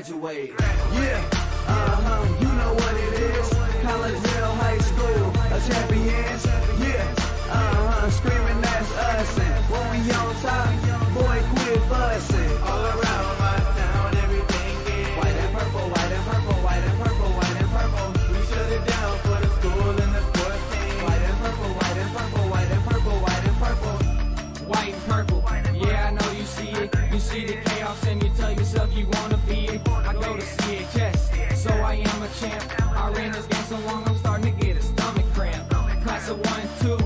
graduate. Yeah, you know what it is. Collinsville High School, a champions. Yeah, screaming that's us. And when we on top, boy, quit fussing. All around my town, everything is white and purple, white and purple, white and purple, white and purple. We shut it down for the school and the sports team. White and purple, white and purple, white and purple, white and purple. White and purple, yeah, I know you see it. You see the chaos and you tell yourself you wanna be it. I go to CHS, so I am a champ. I ran this game so long, I'm starting to get a stomach cramp. Class of 1 and 2,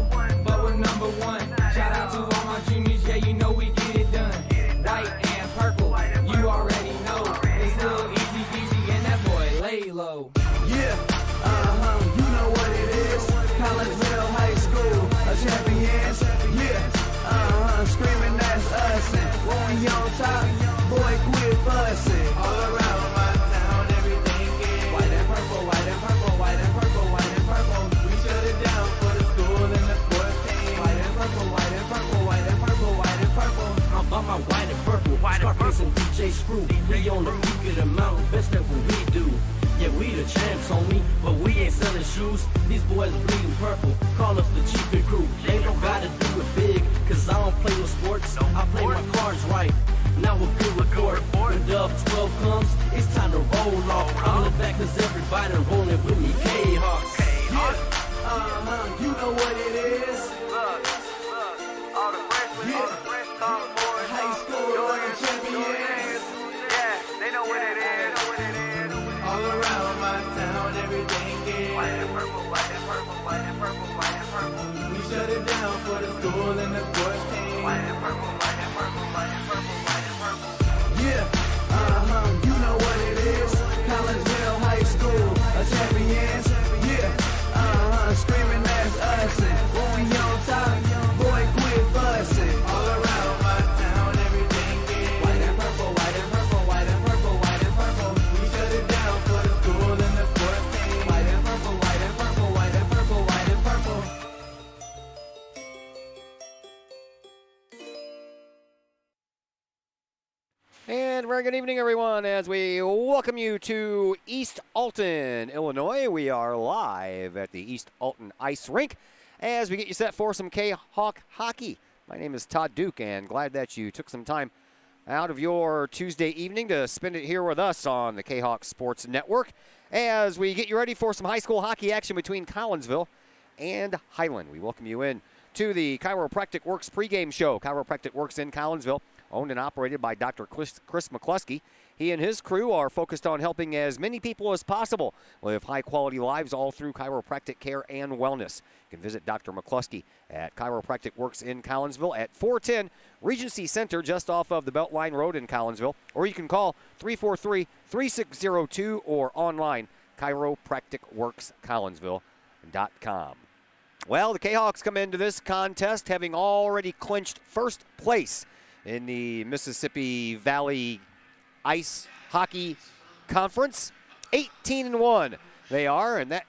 but we're number 1. Shout out to all my juniors, yeah, you know we get it done. White and purple, you already know. It's little easy peasy and that boy lay low. Yeah, you know what it is. Collinsville High School, a champions. Yeah, screaming that's us. And when we on top, boy, quit fussing. All around my town, everything is white and purple, white and purple, white and purple, white and purple. We shut it down for the school and the sports team. White and purple, white and purple, white and purple, white and purple. I'm about my white and purple, Scarface and DJ Screw. We on the peak of the mountain, best at what we do. Yeah, we the champs, homie, but we ain't selling shoes. These boys bleeding purple, call us the chiefin' crew. They don't gotta do it big, cause I don't play no sports. I play my cards right, now a good report. When Dub 12 comes, it's time to roll off. I'm the back cause everybody rolling with me, Kahok. Yeah, you know what it is. All the freshmen, sophomores, High school champions. yeah, they know what it is. All around my town, everything is White and purple, white and purple, white and purple, white and purple. we shut it down for the school and the sports team. White and purple, white and purple, white and purple, white and purple. Yeah, you know what it is. Collinsville High School, a champions. Yeah, screaming that's us. And when we on top, boy, quit fussing. All around my town, everything is white and purple, white and purple, white and purple, white and purple. We shut it down for the school and the sports team. White and purple, white and purple, white and purple, white and purple. And very good evening, everyone, as we welcome you to East Alton, Illinois. We are live at the East Alton Ice Rink as we get you set for some Kahok hockey. My name is Todd Duke, and glad that you took some time out of your Tuesday evening to spend it here with us on the Kahok Sports Network as we get you ready for some high school hockey action between Collinsville and Highland. We welcome you in to the Chiropractic Works pregame show. Chiropractic Works in Collinsville, owned and operated by Dr. Chris McCluskey. He and his crew are focused on helping as many people as possible live high-quality lives all through chiropractic care and wellness. You can visit Dr. McCluskey at Chiropractic Works in Collinsville at 410 Regency Center, just off of the Beltline Road in Collinsville, or you can call 343-3602 or online, chiropracticworkscollinsville.com. Well, the Kahawks come into this contest having already clinched first place in the Mississippi Valley Ice Hockey Conference. 18-1 they are, and that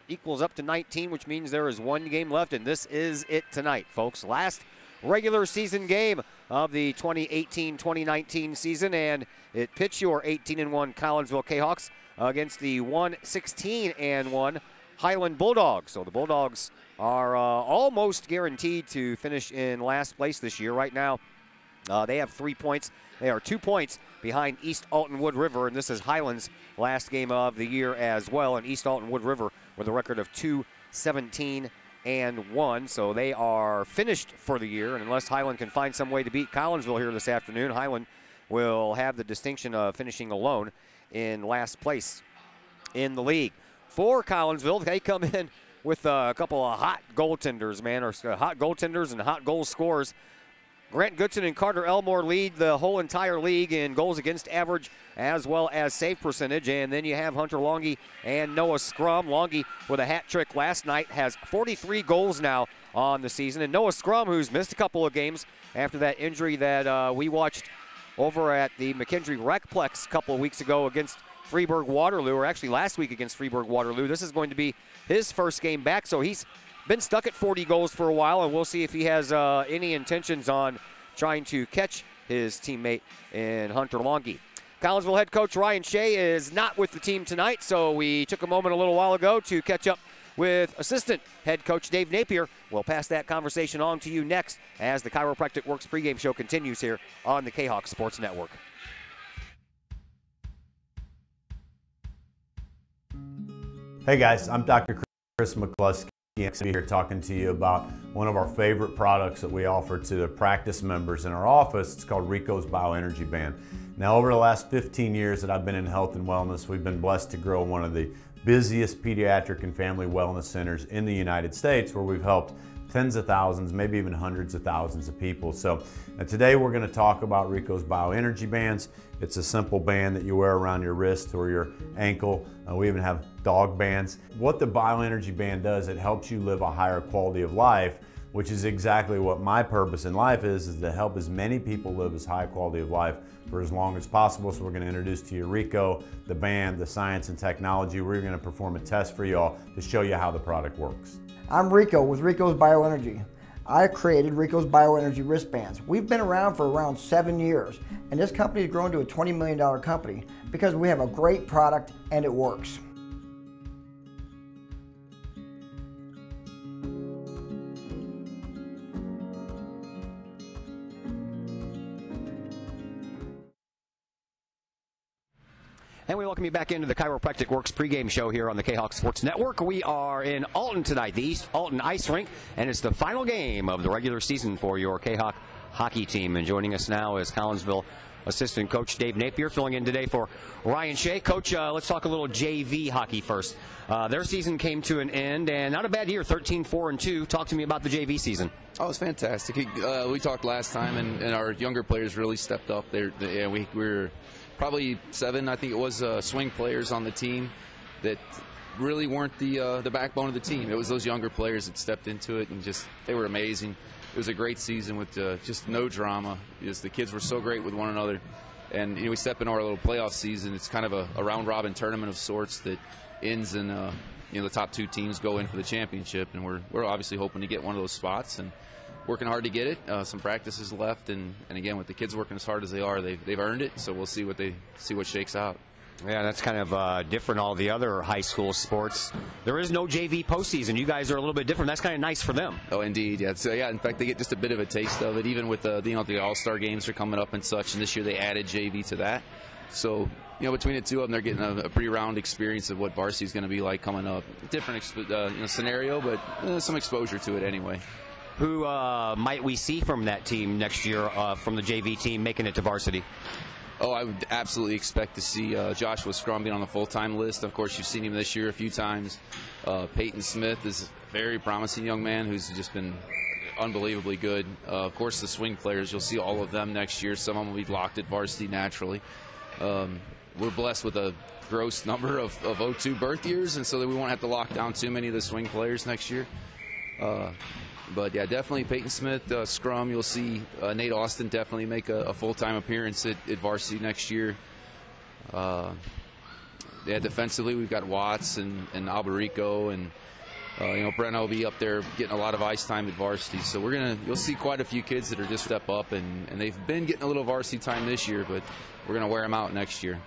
equals up to 19, which means there is one game left, and this is it tonight, folks. Last regular season game of the 2018-2019 season, and it pits your 18-1 Collinsville Kahawks against the 1-16-1 Highland Bulldogs. So the Bulldogs are almost guaranteed to finish in last place this year. Right now, they have 3 points. They are 2 points behind East Alton Wood River, and this is Highland's last game of the year as well. And East Alton Wood River with a record of 2-17-1, so they are finished for the year. And unless Highland can find some way to beat Collinsville here this afternoon, Highland will have the distinction of finishing alone in last place in the league. For Collinsville, they come in with a couple of hot goaltenders, man, or hot goaltenders and hot goal scorers. Grant Goodson and Carter Elmore lead the whole entire league in goals against average as well as save percentage. And then you have Hunter Longy and Noah Scrum. Longy with a hat trick last night has 43 goals now on the season. And Noah Scrum, who's missed a couple of games after that injury that we watched over at the McKendree Recplex a couple of weeks ago against Freeburg-Waterloo, or actually last week against Freeburg-Waterloo. This is going to be his first game back, so he's been stuck at 40 goals for a while, and we'll see if he has any intentions on trying to catch his teammate in Hunter Longy. Collinsville head coach Ryan Shea is not with the team tonight, so we took a moment a little while ago to catch up with assistant head coach Dave Napier. We'll pass that conversation on to you next as the Chiropractic Works pregame show continues here on the Kahok Sports Network. Hey guys, I'm Dr. Chris McCluskey. I'm here talking to you about one of our favorite products that we offer to the practice members in our office. It's called Rico's Bioenergy Band. Now, over the last 15 years that I've been in health and wellness, we've been blessed to grow one of the busiest pediatric and family wellness centers in the United States, where we've helped tens of thousands, maybe even hundreds of thousands of people. So today we're going to talk about Rico's Bioenergy Bands. It's a simple band that you wear around your wrist or your ankle. We even have dog bands. What the Bioenergy Band does, it helps you live a higher quality of life, which is exactly what my purpose in life is to help as many people live as high quality of life for as long as possible. So we're going to introduce to you Rico, the band, the science and technology. We're going to perform a test for y'all to show you how the product works. I'm Rico with Rico's Bioenergy. I created Rico's Bioenergy wristbands. We've been around for around 7 years, and this company has grown to a $20 million company because we have a great product and it works. And we welcome you back into the Chiropractic Works pregame show here on the Kahok Sports Network. We are in Alton tonight, the East Alton Ice Rink, and it's the final game of the regular season for your Kahok hockey team. And joining us now is Collinsville assistant coach Dave Napier, filling in today for Ryan Shea. Coach, let's talk a little JV hockey first. Their season came to an end, and not a bad year, 13-4-2. Talk to me about the JV season. Oh, it's fantastic. We talked last time, and our younger players really stepped up. We were probably 7, I think it was, swing players on the team that really weren't the backbone of the team. It was those younger players that stepped into it, and they were amazing. It was a great season with just no drama. The kids were so great with one another. And we step into our little playoff season. It's kind of a round-robin tournament of sorts that ends in the top 2 teams go in for the championship, and we're obviously hoping to get one of those spots and working hard to get it. Some practices left, and again, with the kids working as hard as they are, they've earned it. So we'll see what shakes out. Yeah, that's kind of different all the other high school sports. There is no JV postseason. You guys are a little bit different. That's kind of nice for them. Oh, indeed. Yeah. So in fact, they get just a bit of a taste of it, even with the All-Star games are coming up and such. And this year they added JV to that. So between the two of them, they're getting a pre-round experience of what varsity is going to be like coming up. Different scenario, but some exposure to it anyway. Who might we see from that team next year, from the JV team making it to varsity? Oh, I would absolutely expect to see Joshua Scrum being on the full-time list. Of course, you've seen him this year a few times. Peyton Smith is a very promising young man who's just been unbelievably good. Of course, the swing players, you'll see all of them next year. Some of them will be locked at varsity naturally. We're blessed with a gross number of 02 birth years, and so that we won't have to lock down too many of the swing players next year. But yeah, definitely Peyton Smith, Scrum. You'll see Nate Austin definitely make a full-time appearance at varsity next year. Defensively we've got Watts and Alberico, and Brenna will be up there getting a lot of ice time at varsity. So you'll see quite a few kids that are just step up, and they've been getting a little varsity time this year, but we're gonna wear them out next year.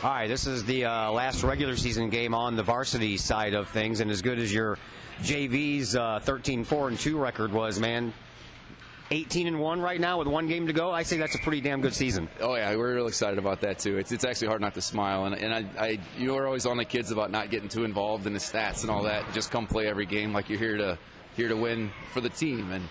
All right, this is the last regular season game on the varsity side of things, and as good as your JV's 13-4-2 record was, man, 18-1 right now with 1 game to go. I say that's a pretty damn good season. Oh yeah, we're real excited about that too. It's actually hard not to smile, and you're always on the kids about not getting too involved in the stats and all that. Just come play every game like you're here to win for the team. And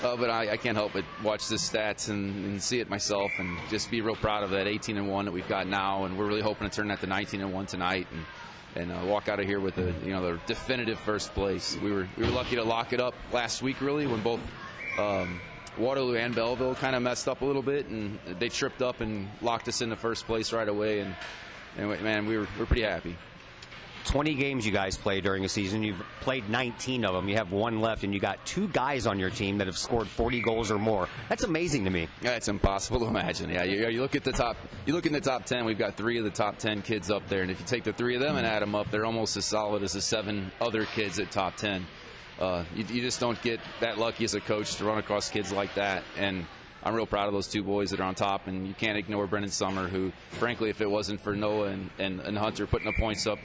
but I can't help but watch the stats and see it myself, and just be real proud of that 18-1 that we've got now, and we're really hoping to turn that to 19-1 tonight, and walk out of here with the definitive first place. We were lucky to lock it up last week, really, when both Waterloo and Belleville kind of messed up a little bit, and they tripped up and locked us into first place right away, and man, we're pretty happy. 20 games you guys play during a season. You've played 19 of them. You have 1 left, and you got 2 guys on your team that have scored 40 goals or more. That's amazing to me. Yeah, it's impossible to imagine. Yeah, you look at the top. You look in the top 10. We've got 3 of the top 10 kids up there, and if you take the 3 of them and add them up, they're almost as solid as the 7 other kids at top 10. You just don't get that lucky as a coach to run across kids like that, and I'm real proud of those two boys that are on top, and you can't ignore Brendan Summer, who, frankly, if it wasn't for Noah and Hunter putting the points up,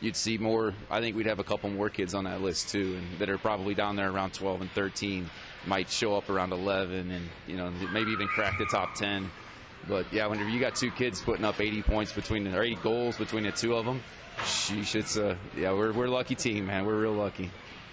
you'd see more. I think we'd have a couple more kids on that list too, and that are probably down there around 12 and 13, might show up around 11, and maybe even crack the top 10. But yeah, whenever you got two kids putting up 80 points or 80 goals between the two of them, sheesh, we're a lucky team, man. We're real lucky.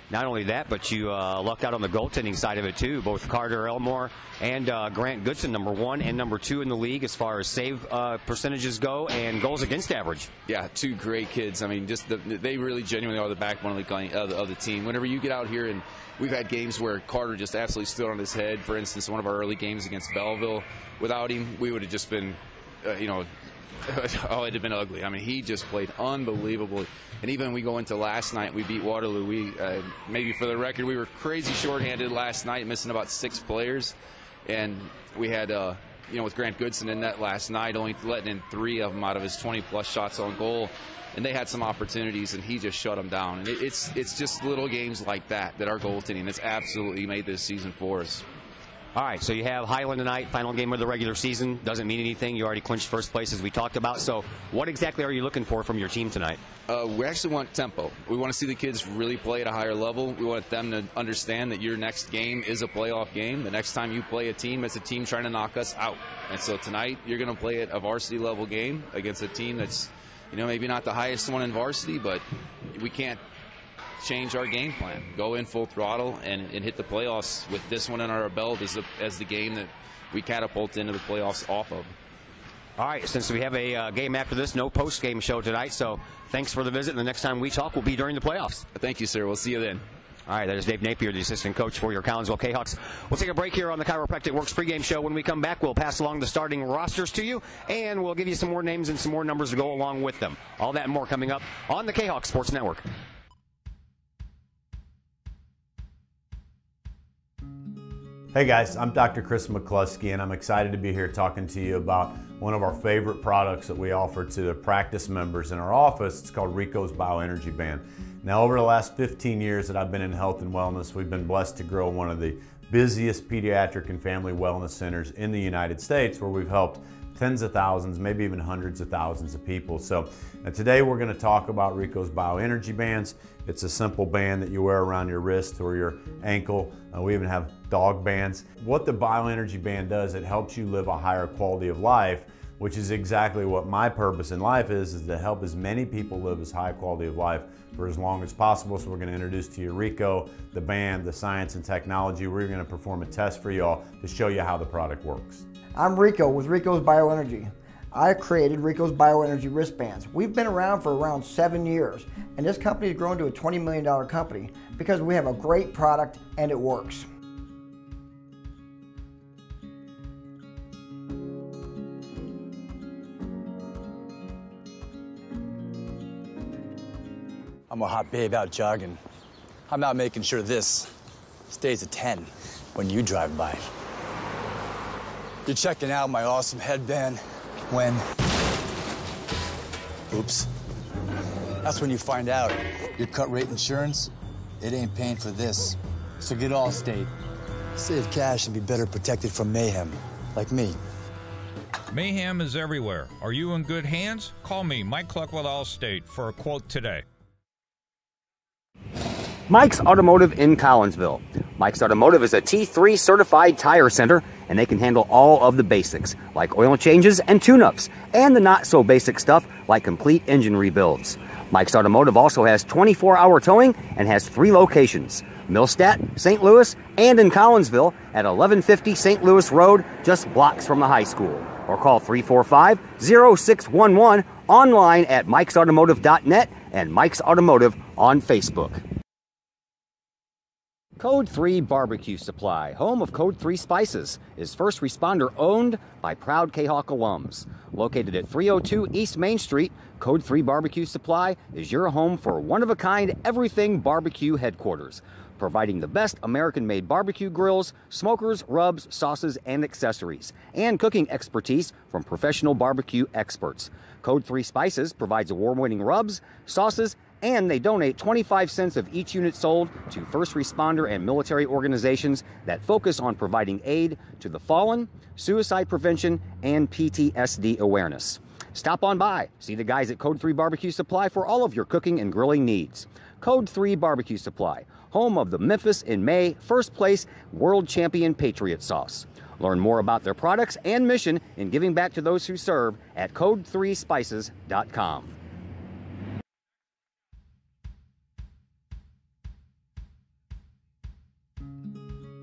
Not only that, but you lucked out on the goaltending side of it, too. Both Carter Elmore and Grant Goodson, number 1 and number 2 in the league as far as save percentages go and goals against average. Yeah, two great kids. I mean, they really genuinely are the backbone of the team. Whenever you get out here, and we've had games where Carter just absolutely stood on his head. For instance, one of our early games against Belleville, without him, we would have just been, it'd have been ugly. I mean, he just played unbelievably. And even when we go into last night, we beat Waterloo. We maybe for the record, we were crazy shorthanded last night, missing about 6 players. And we had, with Grant Goodson in net last night, only letting in 3 of them out of his 20-plus shots on goal. And they had some opportunities, and he just shut them down. And it's just little games like that our goaltending that's absolutely made this season for us. All right, so you have Highland tonight, final game of the regular season. Doesn't mean anything. You already clinched first place, as we talked about. So what exactly are you looking for from your team tonight? We actually want tempo. We want to see the kids really play at a higher level. We want them to understand that your next game is a playoff game. The next time you play a team, it's a team trying to knock us out. And so tonight, you're going to play at a varsity level game against a team that's, maybe not the highest one in varsity, but we can't change our game plan. Go in full throttle and hit the playoffs with this one in our belt as the game that we catapult into the playoffs off of. All right, since we have a game after this, no post-game show tonight, so thanks for the visit, and the next time we talk will be during the playoffs. Thank you, sir. We'll see you then. All right, that is Dave Napier, the assistant coach for your Collinsville Kahawks. We'll take a break here on the Chiropractic Works pregame show. When we come back, we'll pass along the starting rosters to you, and we'll give you some more names and some more numbers to go along with them. All that and more coming up on the Kahawk Sports Network. Hey guys, I'm Dr. Chris McCluskey, and I'm excited to be here talking to you about one of our favorite products that we offer to the practice members in our office. It's called Rico's Bioenergy Band. Now, over the last 15 years that I've been in health and wellness, we've been blessed to grow one of the busiest pediatric and family wellness centers in the United States, where we've helped tens of thousands, maybe even hundreds of thousands of people. So today we're going to talk about Rico's Bioenergy Bands. It's a simple band that you wear around your wrist or your ankle. We even have dog bands. What the Bioenergy Band does, it helps you live a higher quality of life, which is exactly what my purpose in life is to help as many people live as high quality of life for as long as possible. So we're going to introduce to you Rico, the band, the science and technology. We're going to perform a test for y'all to show you how the product works. I'm Rico with Rico's Bioenergy. I created Rico's Bioenergy wristbands. We've been around for around 7 years, and this company has grown to a $20 million company because we have a great product and it works. I'm a hot babe out jogging. I'm out making sure this stays a 10 when you drive by. You're checking out my awesome headband when... Oops. That's when you find out your cut rate insurance, it ain't paying for this. So get Allstate. Save cash and be better protected from mayhem, like me. Mayhem is everywhere. Are you in good hands? Call me, Mike Cluck with Allstate, for a quote today. Mike's Automotive in Collinsville. Mike's Automotive is a T3 certified tire center, and they can handle all of the basics, like oil changes and tune-ups, and the not-so-basic stuff, like complete engine rebuilds. Mike's Automotive also has 24-hour towing and has 3 locations, Millstadt, St. Louis, and in Collinsville at 1150 St. Louis Road, just blocks from the high school. Or call 345-0611, online at mikesautomotive.net and Mike's Automotive on Facebook. Code 3 Barbecue Supply, home of Code 3 Spices, is first responder owned by proud Kahok alums. Located at 302 East Main Street, Code 3 Barbecue Supply is your home for one-of-a-kind everything barbecue headquarters, providing the best American-made barbecue grills, smokers, rubs, sauces, and accessories, and cooking expertise from professional barbecue experts. Code 3 Spices provides award-winning rubs, sauces, And they donate 25 cents of each unit sold to first responder and military organizations that focus on providing aid to the fallen, suicide prevention, and PTSD awareness. Stop on by. See the guys at Code 3 Barbecue Supply for all of your cooking and grilling needs. Code 3 Barbecue Supply, home of the Memphis in May first place world champion Patriot sauce. Learn more about their products and mission in giving back to those who serve at code3spices.com.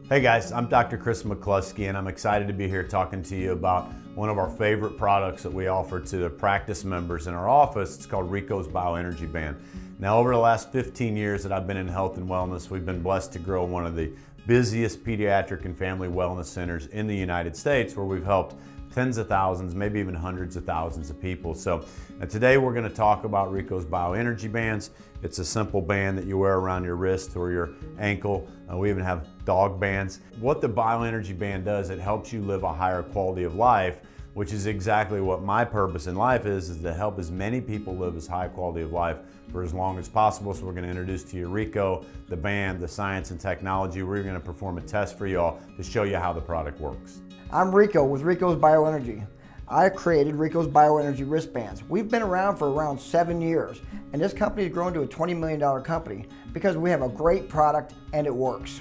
Hey guys, I'm Dr. Chris McCluskey, and I'm excited to be here talking to you about one of our favorite products that we offer to the practice members in our office. It's called Rico's Bioenergy Band. Now, over the last 15 years that I've been in health and wellness, we've been blessed to grow one of the busiest pediatric and family wellness centers in the United States, where we've helped tens of thousands, maybe even hundreds of thousands of people. So today we're going to talk about Rico's Bioenergy Bands. It's a simple band that you wear around your wrist or your ankle. We even have dog bands. What the Bioenergy Band does, it helps you live a higher quality of life, which is exactly what my purpose in life is to help as many people live as high quality of life for as long as possible. So we're going to introduce to you Rico, the band, the science and technology. We're going to perform a test for y'all to show you how the product works. I'm Rico with Rico's Bioenergy. I created Rico's Bioenergy wristbands. We've been around for around 7 years, and this company has grown to a $20 million company because we have a great product and it works.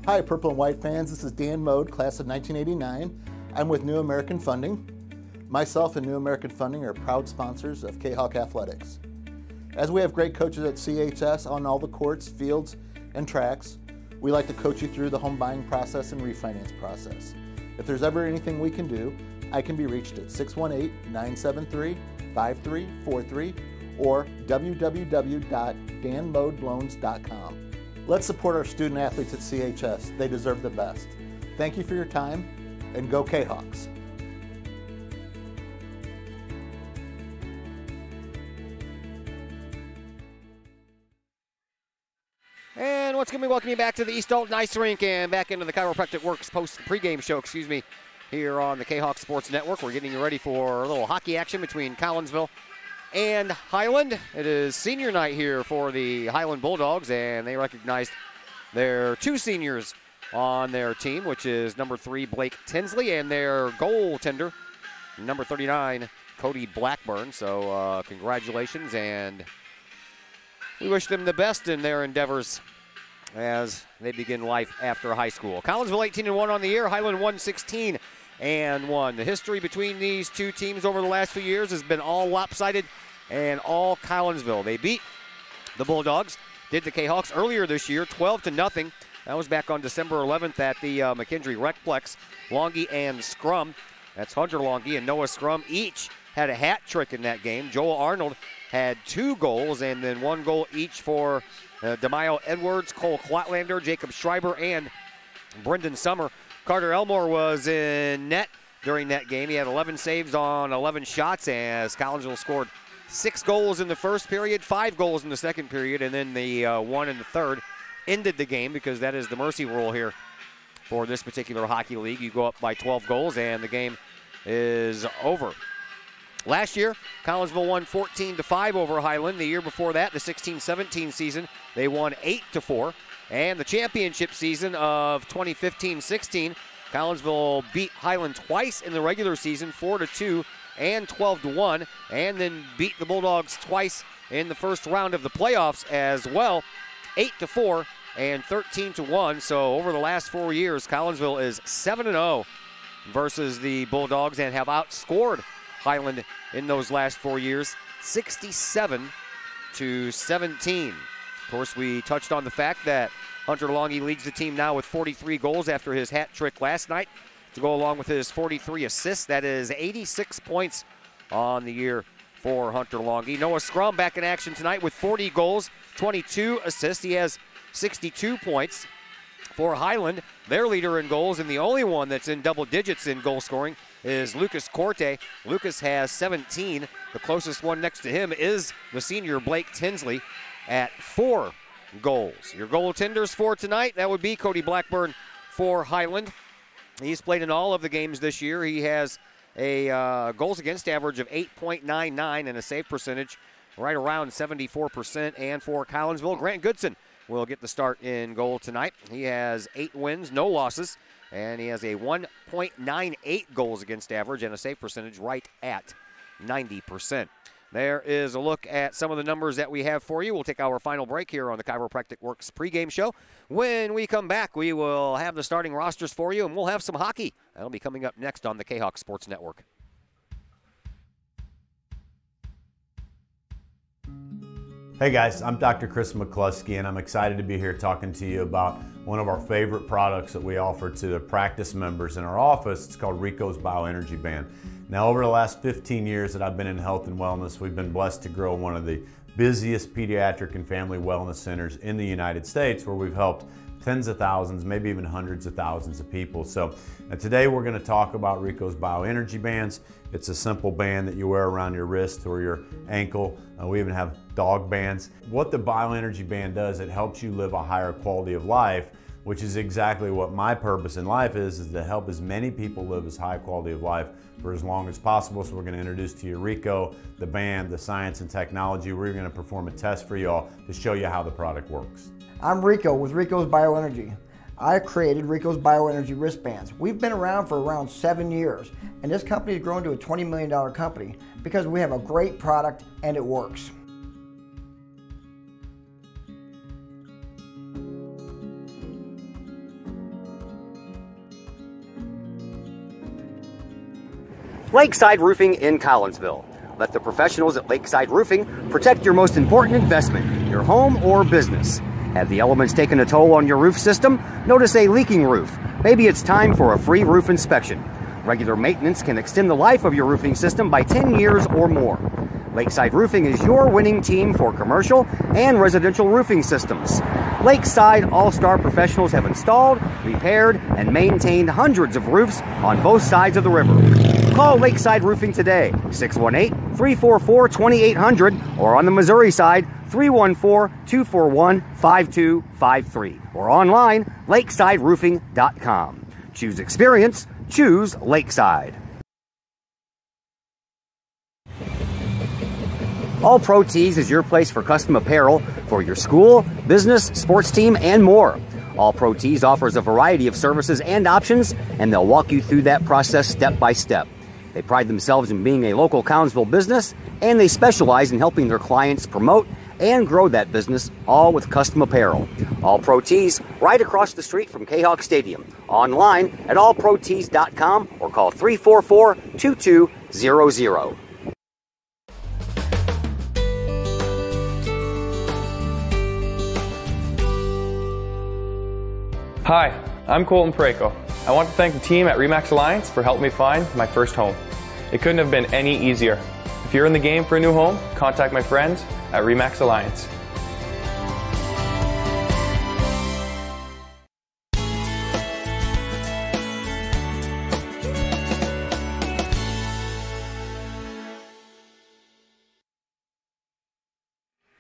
Hi, Purple and White fans. This is Dan Mode, class of 1989. I'm with New American Funding. Myself and New American Funding are proud sponsors of Kahok Athletics. As we have great coaches at CHS on all the courts, fields, and tracks, we like to coach you through the home buying process and refinance process. If there's ever anything we can do, I can be reached at 618-973-5343 or www.danmodeloans.com. Let's support our student athletes at CHS. They deserve the best. Thank you for your time, and go Kahoks. And once again, we welcome you back to the East Dalton Ice Rink and back into the Chiropractic Works pregame show, here on the Kahok Sports Network. We're getting you ready for a little hockey action between Collinsville and Highland. It is senior night here for the Highland Bulldogs, and they recognized their two seniors on their team, which is number 3, Blake Tinsley, and their goaltender, number 39, Cody Blackburn. So congratulations, and we wish them the best in their endeavors as they begin life after high school. Collinsville 18-1 on the year, Highland 116-1. The history between these two teams over the last few years has been all lopsided and all Collinsville. They beat the Bulldogs, did the Kahoks earlier this year, 12-0. That was back on December 11th at the McKendree Recplex. Longy and Scrum, that's Hunter Longy and Noah Scrum, each had a hat trick in that game. Joel Arnold had 2 goals, and then 1 goal each for DeMaio Edwards, Cole Klotlander, Jacob Schreiber, and Brendan Summer. Carter Elmore was in net during that game. He had 11 saves on 11 shots, as Collinsville scored 6 goals in the first period, 5 goals in the second period, and then the 1 in the third ended the game, because that is the mercy rule here for this particular hockey league. You go up by 12 goals, and the game is over. Last year, Collinsville won 14-5 over Highland. The year before that, the 16-17 season, they won 8-4. And the championship season of 2015-16, Collinsville beat Highland twice in the regular season, 4-2 and 12-1, and then beat the Bulldogs twice in the first round of the playoffs as well, 8-4 and 13-1. So over the last 4 years, Collinsville is 7-0 versus the Bulldogs and have outscored Highland in those last 4 years, 67-17. Of course, we touched on the fact that Hunter Longy leads the team now with 43 goals after his hat trick last night, to go along with his 43 assists. That is 86 points on the year for Hunter Longy. Noah Scrum back in action tonight with 40 goals, 22 assists. He has 62 points. For Highland, their leader in goals, and the only one that's in double digits in goal scoring, is Lucas Corte. Lucas has 17. The closest one next to him is the senior Blake Tinsley at 4 goals. Your goaltenders for tonight, that would be Cody Blackburn for Highland. He's played in all of the games this year. He has a goals against average of 8.99 and a save percentage right around 74%. And for Collinsville, Grant Goodson will get the start in goal tonight. He has 8 wins, no losses, and he has a 1.98 goals against average and a save percentage right at 90%. There is a look at some of the numbers that we have for you. We'll take our final break here on the Chiropractic Works pregame show. When we come back, we will have the starting rosters for you, and we'll have some hockey. That'll be coming up next on the Kahok Sports Network. Hey guys, I'm Dr. Chris McCluskey, and I'm excited to be here talking to you about one of our favorite products that we offer to the practice members in our office. It's called Rico's Bioenergy Band. Now, over the last 15 years that I've been in health and wellness, we've been blessed to grow one of the busiest pediatric and family wellness centers in the United States, where we've helped tens of thousands, maybe even hundreds of thousands of people. So today we're going to talk about Rico's Bioenergy Bands. It's a simple band that you wear around your wrist or your ankle. We even have dog bands. What the Bioenergy Band does, it helps you live a higher quality of life, which is exactly what my purpose in life is to help as many people live as high quality of life for as long as possible. So we're going to introduce to you Rico, the band, the science and technology. We're going to perform a test for y'all to show you how the product works. I'm Rico with Rico's Bioenergy. I created Rico's Bioenergy wristbands. We've been around for around 7 years, and this company has grown to a $20 million company because we have a great product and it works. Lakeside Roofing in Collinsville. Let the professionals at Lakeside Roofing protect your most important investment, your home or business. Have the elements taken a toll on your roof system? Notice a leaking roof? Maybe it's time for a free roof inspection. Regular maintenance can extend the life of your roofing system by 10 years or more. Lakeside Roofing is your winning team for commercial and residential roofing systems. Lakeside All-Star professionals have installed, repaired, and maintained hundreds of roofs on both sides of the river. Call Lakeside Roofing today, 618-344-2800, or on the Missouri side, 314-241-5253, or online, lakesideroofing.com. Choose experience, choose Lakeside. All Pro Tees is your place for custom apparel for your school, business, sports team, and more. All Pro Tees offers a variety of services and options, and they'll walk you through that process step by step. They pride themselves in being a local Collinsville business, and they specialize in helping their clients promote and grow that business, all with custom apparel. All Pro Tees, right across the street from Kahok Stadium. Online at allprotees.com or call 344-2200. Hi, I'm Colton Pareko. I want to thank the team at RE/MAX Alliance for helping me find my first home. It couldn't have been any easier. If you're in the game for a new home, contact my friends at RE/MAX Alliance.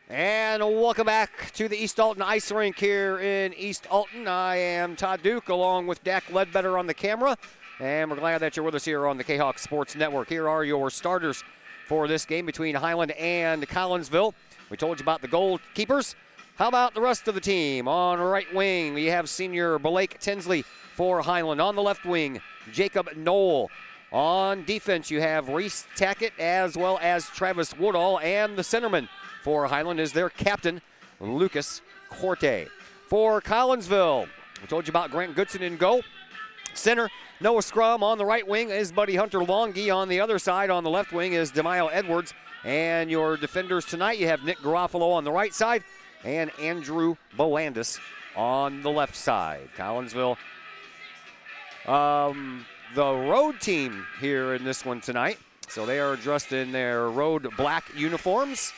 And welcome back to the East Alton Ice Rink here in East Alton. I am Todd Duke along with Dak Ledbetter on the camera, and we're glad that you're with us here on the Kahok Sports Network. Here are your starters for this game between Highland and Collinsville. We told you about the goalkeepers. How about the rest of the team? On right wing, we have senior Blake Tinsley for Highland. On the left wing, Jacob Knoll. On defense, you have Reese Tackett as well as Travis Woodall, and the centerman for Highland is their captain, Lucas Corte. For Collinsville, we told you about Grant Goodson in goal. Center, Noah Scrum. On the right wing is Buddy Hunter Longy. On the other side, on the left wing, is DeMaio Edwards. And your defenders tonight, you have Nick Garofalo on the right side and Andrew Bolandis on the left side. Collinsville, the road team here in this one tonight. So they are dressed in their road black uniforms.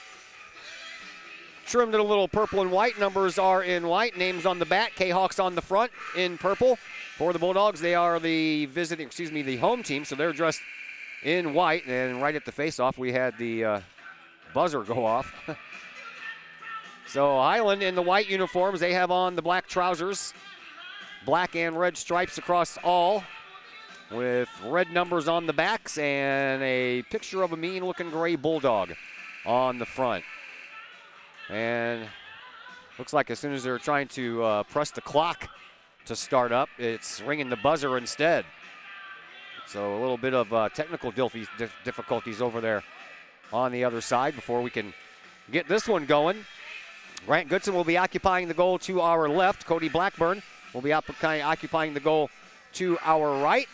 Trimmed in a little purple and white. Numbers are in white. Names on the back. Kahawks on the front in purple. For the Bulldogs, they are the the home team. So they're dressed in white. And right at the face-off, we had the buzzer go off. So Highland in the white uniforms, they have on the black trousers, black and red stripes across all, with red numbers on the backs and a picture of a mean-looking gray bulldog on the front. And looks like as soon as they're trying to press the clock to start up, it's ringing the buzzer instead. So a little bit of technical difficulties over there on the other side before we can get this one going. Grant Goodson will be occupying the goal to our left. Cody Blackburn will be occupying the goal to our right.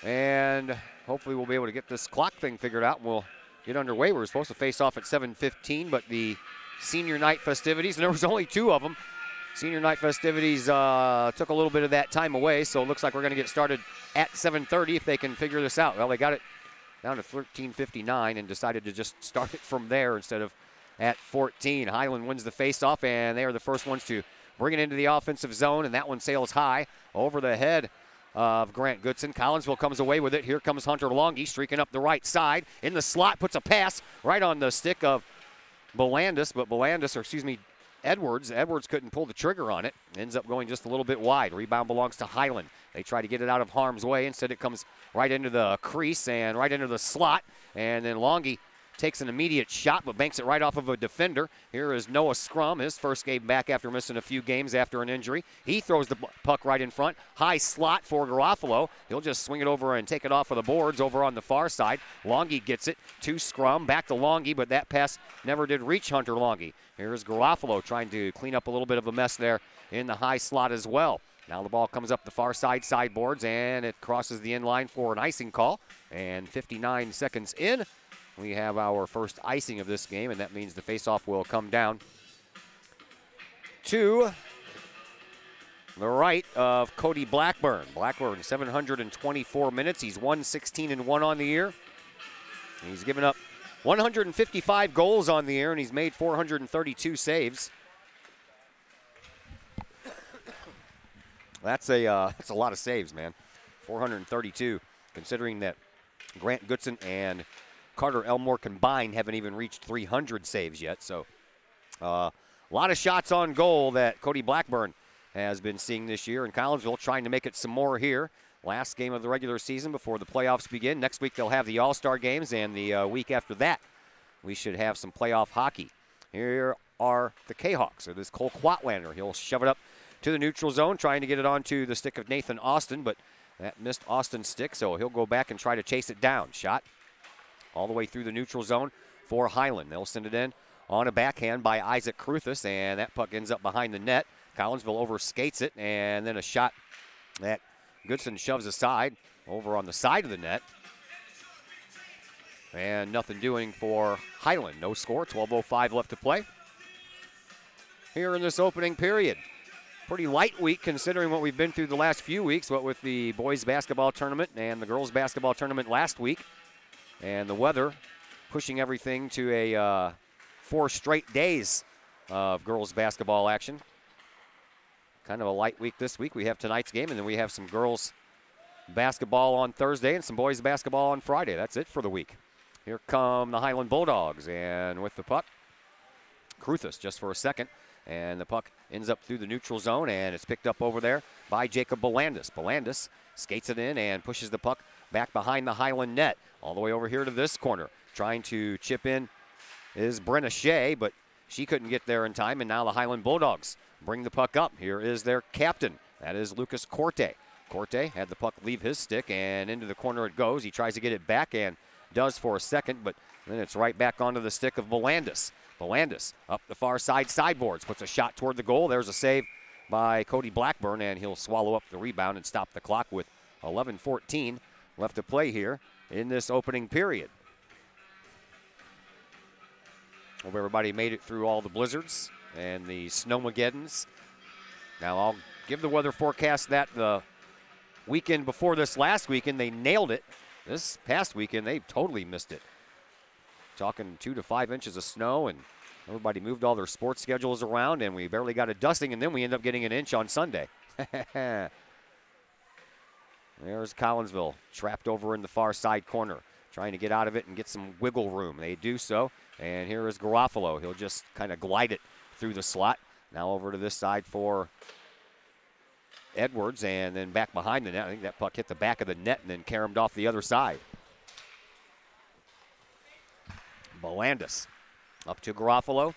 And hopefully we'll be able to get this clock thing figured out and we'll get underway. We were supposed to face off at 7:15, but the senior night festivities, and there was only 2 of them. Senior night festivities took a little bit of that time away, so it looks like we're going to get started at 7:30 if they can figure this out. Well, they got it down to 13:59 and decided to just start it from there instead of at 14. Highland wins the faceoff, and they are the first ones to bring it into the offensive zone, and that one sails high over the head of Grant Goodson. Collinsville comes away with it. Here comes Hunter Longy streaking up the right side. In the slot, puts a pass right on the stick of Edwards. Edwards couldn't pull the trigger on it. Ends up going just a little bit wide. Rebound belongs to Highland. They try to get it out of harm's way. Instead, it comes right into the crease and right into the slot. And then Longy takes an immediate shot, but banks it right off of a defender. Here is Noah Scrum, his first game back after missing a few games after an injury. He throws the puck right in front. High slot for Garofalo. He'll just swing it over and take it off of the boards over on the far side. Longy gets it to Scrum, back to Longy, but that pass never did reach Hunter Longy. Here's Garofalo trying to clean up a little bit of a mess there in the high slot as well. Now the ball comes up the far side sideboards, and it crosses the end line for an icing call. And 59 seconds in, we have our first icing of this game, and that means the faceoff will come down to the right of Cody Blackburn. Blackburn, 724 minutes. He's 116-1 on the year. He's given up 155 goals on the year, and he's made 432 saves. That's a lot of saves, man. 432, considering that Grant Goodson and Carter Elmore combined haven't even reached 300 saves yet. So a lot of shots on goal that Cody Blackburn has been seeing this year. And Collinsville trying to make it some more here. Last game of the regular season before the playoffs begin. Next week they'll have the All-Star games, and the week after that we should have some playoff hockey. Here are the Kahawks. So this Cole Quatlander, he'll shove it up to the neutral zone, trying to get it onto the stick of Nathan Austin, but that missed Austin's stick, so he'll go back and try to chase it down. Shot all the way through the neutral zone for Highland. They'll send it in on a backhand by Isaac Kruthus, and that puck ends up behind the net. Collinsville overskates it, and then a shot that Goodson shoves aside over on the side of the net. And nothing doing for Highland. No score, 12:05 left to play here in this opening period. Pretty light week considering what we've been through the last few weeks, what with the boys basketball tournament and the girls basketball tournament last week. And the weather pushing everything to a 4 straight days of girls basketball action. Kind of a light week this week. We have tonight's game, and then we have some girls basketball on Thursday and some boys basketball on Friday. That's it for the week. Here come the Highland Bulldogs, and with the puck, Kruthus just for a second. And the puck ends up through the neutral zone, and it's picked up over there by Jacob Belandis. Belandis skates it in and pushes the puck back behind the Highland net. All the way over here to this corner. Trying to chip in is Brenna Shea, but she couldn't get there in time, and now the Highland Bulldogs bring the puck up. Here is their captain. That is Lucas Corte. Corte had the puck leave his stick, and into the corner it goes. He tries to get it back and does for a second, but then it's right back onto the stick of Belandis. Belandis up the far side sideboards, puts a shot toward the goal. There's a save by Cody Blackburn, and he'll swallow up the rebound and stop the clock with 11:14 left to play here in this opening period. Hope everybody made it through all the blizzards and the snowmageddons. Now I'll give the weather forecast that the weekend before this last weekend, they nailed it. This past weekend, they totally missed it. Talking 2 to 5 inches of snow, and everybody moved all their sports schedules around, and we barely got a dusting, and then we end up getting an inch on Sunday. There's Collinsville trapped over in the far side corner. trying to get out of it and get some wiggle room. They do so, and here is Garofalo. He'll just kind of glide it through the slot. Now over to this side for Edwards, and then back behind the net. I think that puck hit the back of the net and then caromed off the other side. Bolandis up to Garofalo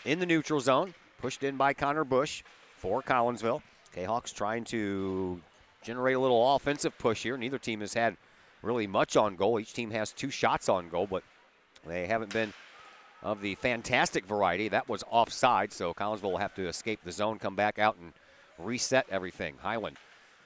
in the neutral zone, pushed in by Connor Bush for Collinsville. Kahawks trying to generate a little offensive push here. Neither team has had really much on goal. Each team has 2 shots on goal, but they haven't been of the fantastic variety. That was offside, so Collinsville will have to escape the zone, come back out, and reset everything. Highland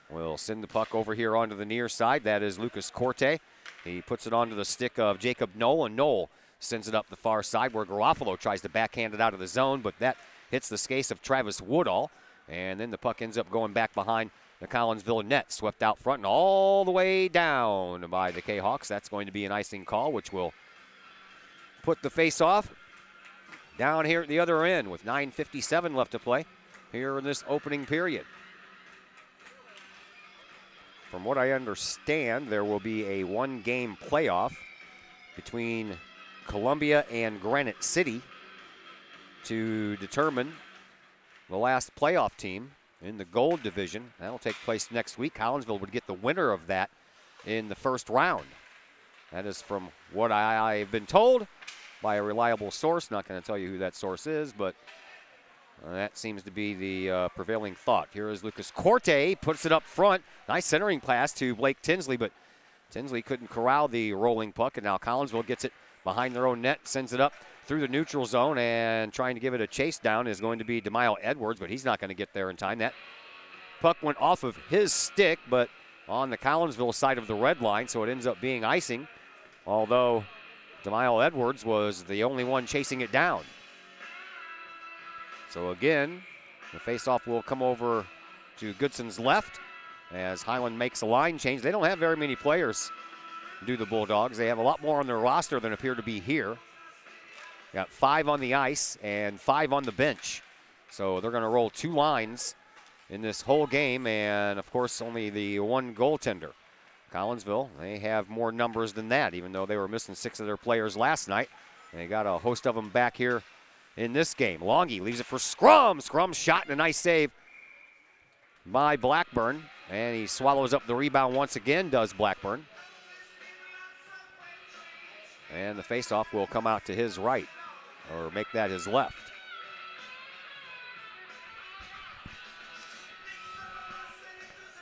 will send the puck over here onto the near side. That is Lucas Corte. He puts it onto the stick of Jacob Knoll, and Knoll sends it up the far side where Garofalo tries to backhand it out of the zone, but that hits the skates of Travis Woodall, and then the puck ends up going back behind the Collinsville net, swept out front and all the way down by the Kahawks. That's going to be an icing call, which will put the face-off down here at the other end with 9:57 left to play here in this opening period. From what I understand, there will be a 1-game playoff between Columbia and Granite City to determine the last playoff team in the gold division. That'll take place next week. Collinsville would get the winner of that in the first round. That is from what I've been told by a reliable source. Not going to tell you who that source is, but that seems to be the prevailing thought. Here is Lucas Corte, puts it up front. Nice centering pass to Blake Tinsley, but Tinsley couldn't corral the rolling puck, and now Collinsville gets it behind their own net, sends it up through the neutral zone, and trying to give it a chase down is going to be DeMaio Edwards, but he's not going to get there in time. That puck went off of his stick, but on the Collinsville side of the red line, so it ends up being icing, although DeMaio Edwards was the only one chasing it down. So again, the faceoff will come over to Goodson's left as Highland makes a line change. They don't have very many players, do the Bulldogs. They have a lot more on their roster than appear to be here. Got 5 on the ice and 5 on the bench. So they're going to roll 2 lines in this whole game, and of course only the 1 goaltender. Collinsville, they have more numbers than that, even though they were missing 6 of their players last night. They got a host of them back here in this game. Longy leaves it for Scrum. Scrum shot and a nice save by Blackburn, and he swallows up the rebound once again, does Blackburn. And the faceoff will come out to his right, or make that his left.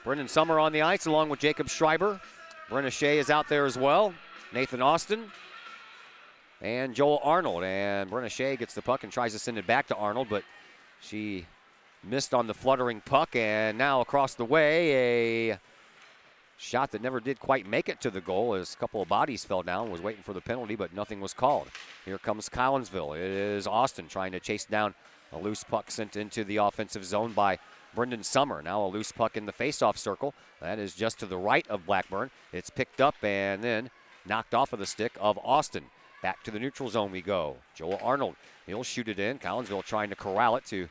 Brendan Summer on the ice along with Jacob Schreiber. Brenna Shea is out there as well. Nathan Austin and Joel Arnold. And Brenna Shea gets the puck and tries to send it back to Arnold, but she missed on the fluttering puck. And now across the way, a shot that never did quite make it to the goal as a couple of bodies fell down. Was waiting for the penalty, but nothing was called. Here comes Collinsville. It is Austin trying to chase down a loose puck sent into the offensive zone by Brendan Summer. Now a loose puck in the faceoff circle. That is just to the right of Blackburn. It's picked up and then knocked off of the stick of Austin. Back to the neutral zone we go. Joel Arnold, he'll shoot it in. Collinsville trying to corral it to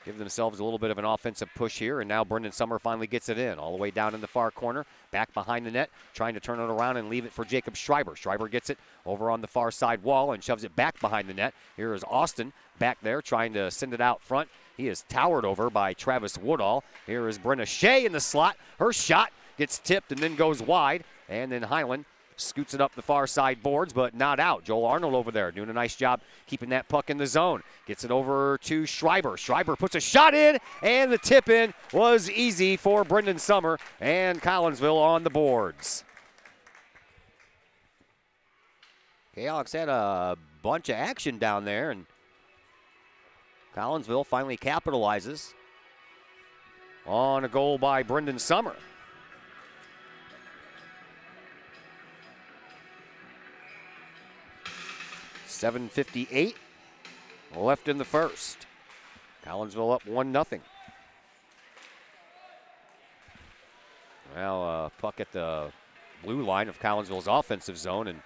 give themselves a little bit of an offensive push here, and now Brendan Summer finally gets it in. All the way down in the far corner, back behind the net, trying to turn it around and leave it for Jacob Schreiber. Schreiber gets it over on the far side wall and shoves it back behind the net. Here is Austin back there trying to send it out front. He is towered over by Travis Woodall. Here is Brenna Shea in the slot. Her shot gets tipped and then goes wide, and then Highland scoots it up the far side boards, but not out. Joel Arnold over there doing a nice job keeping that puck in the zone. Gets it over to Schreiber. Schreiber puts a shot in, and the tip in was easy for Brendan Summer and Collinsville on the boards. Kahawks had a bunch of action down there, and Collinsville finally capitalizes on a goal by Brendan Summer. .758 left in the first. Collinsville up 1-0. Well, puck at the blue line of Collinsville's offensive zone, and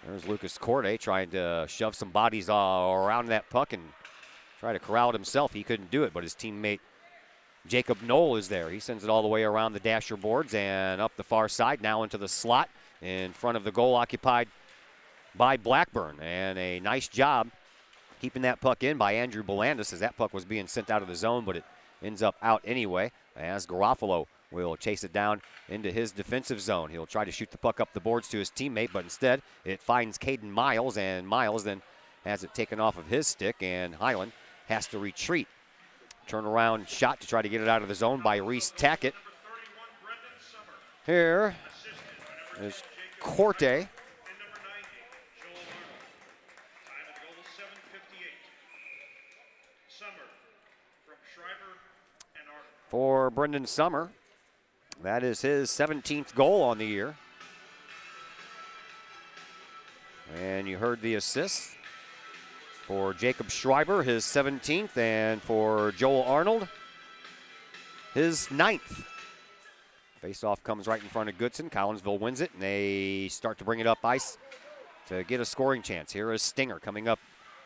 there's Lucas Corday trying to shove some bodies around that puck and try to corral it himself. He couldn't do it, but his teammate Jacob Knoll is there. He sends it all the way around the dasher boards and up the far side, now into the slot. in front of the goal occupied by Blackburn. And a nice job keeping that puck in by Andrew Belandis as that puck was being sent out of the zone, but it ends up out anyway as Garofalo will chase it down into his defensive zone. He'll try to shoot the puck up the boards to his teammate, but instead it finds Caden Miles, and Miles then has it taken off of his stick, and Highland has to retreat. Turnaround shot to try to get it out of the zone by Reese Tackett. Here is Corte. For Brendan Summer. That is his 17th goal on the year. And you heard the assist for Jacob Schreiber, his 17th, and for Joel Arnold, his 9th. Faceoff comes right in front of Goodson. Collinsville wins it, and they start to bring it up ice to get a scoring chance. Here is Stinger coming up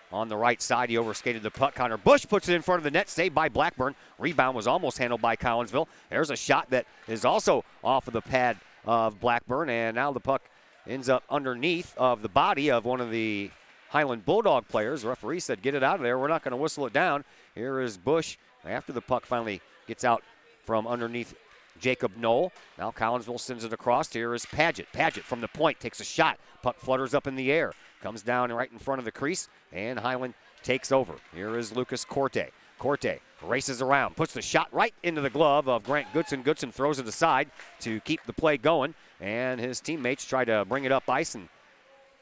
on the right side. He overskated the puck. Connor Bush puts it in front of the net, saved by Blackburn. Rebound was almost handled by Collinsville. There's a shot that is also off of the pad of Blackburn, and now the puck ends up underneath of the body of one of the Highland Bulldog players. The referee said, get it out of there. We're not going to whistle it down. Here is Bush after the puck finally gets out from underneath Jacob Knoll. Now Collinsville sends it across. Here is Paget. Paget from the point takes a shot. Puck flutters up in the air. Comes down right in front of the crease, and Highland takes over. Here is Lucas Corte. Corte races around, puts the shot right into the glove of Grant Goodson. Goodson throws it aside to keep the play going, and his teammates try to bring it up ice and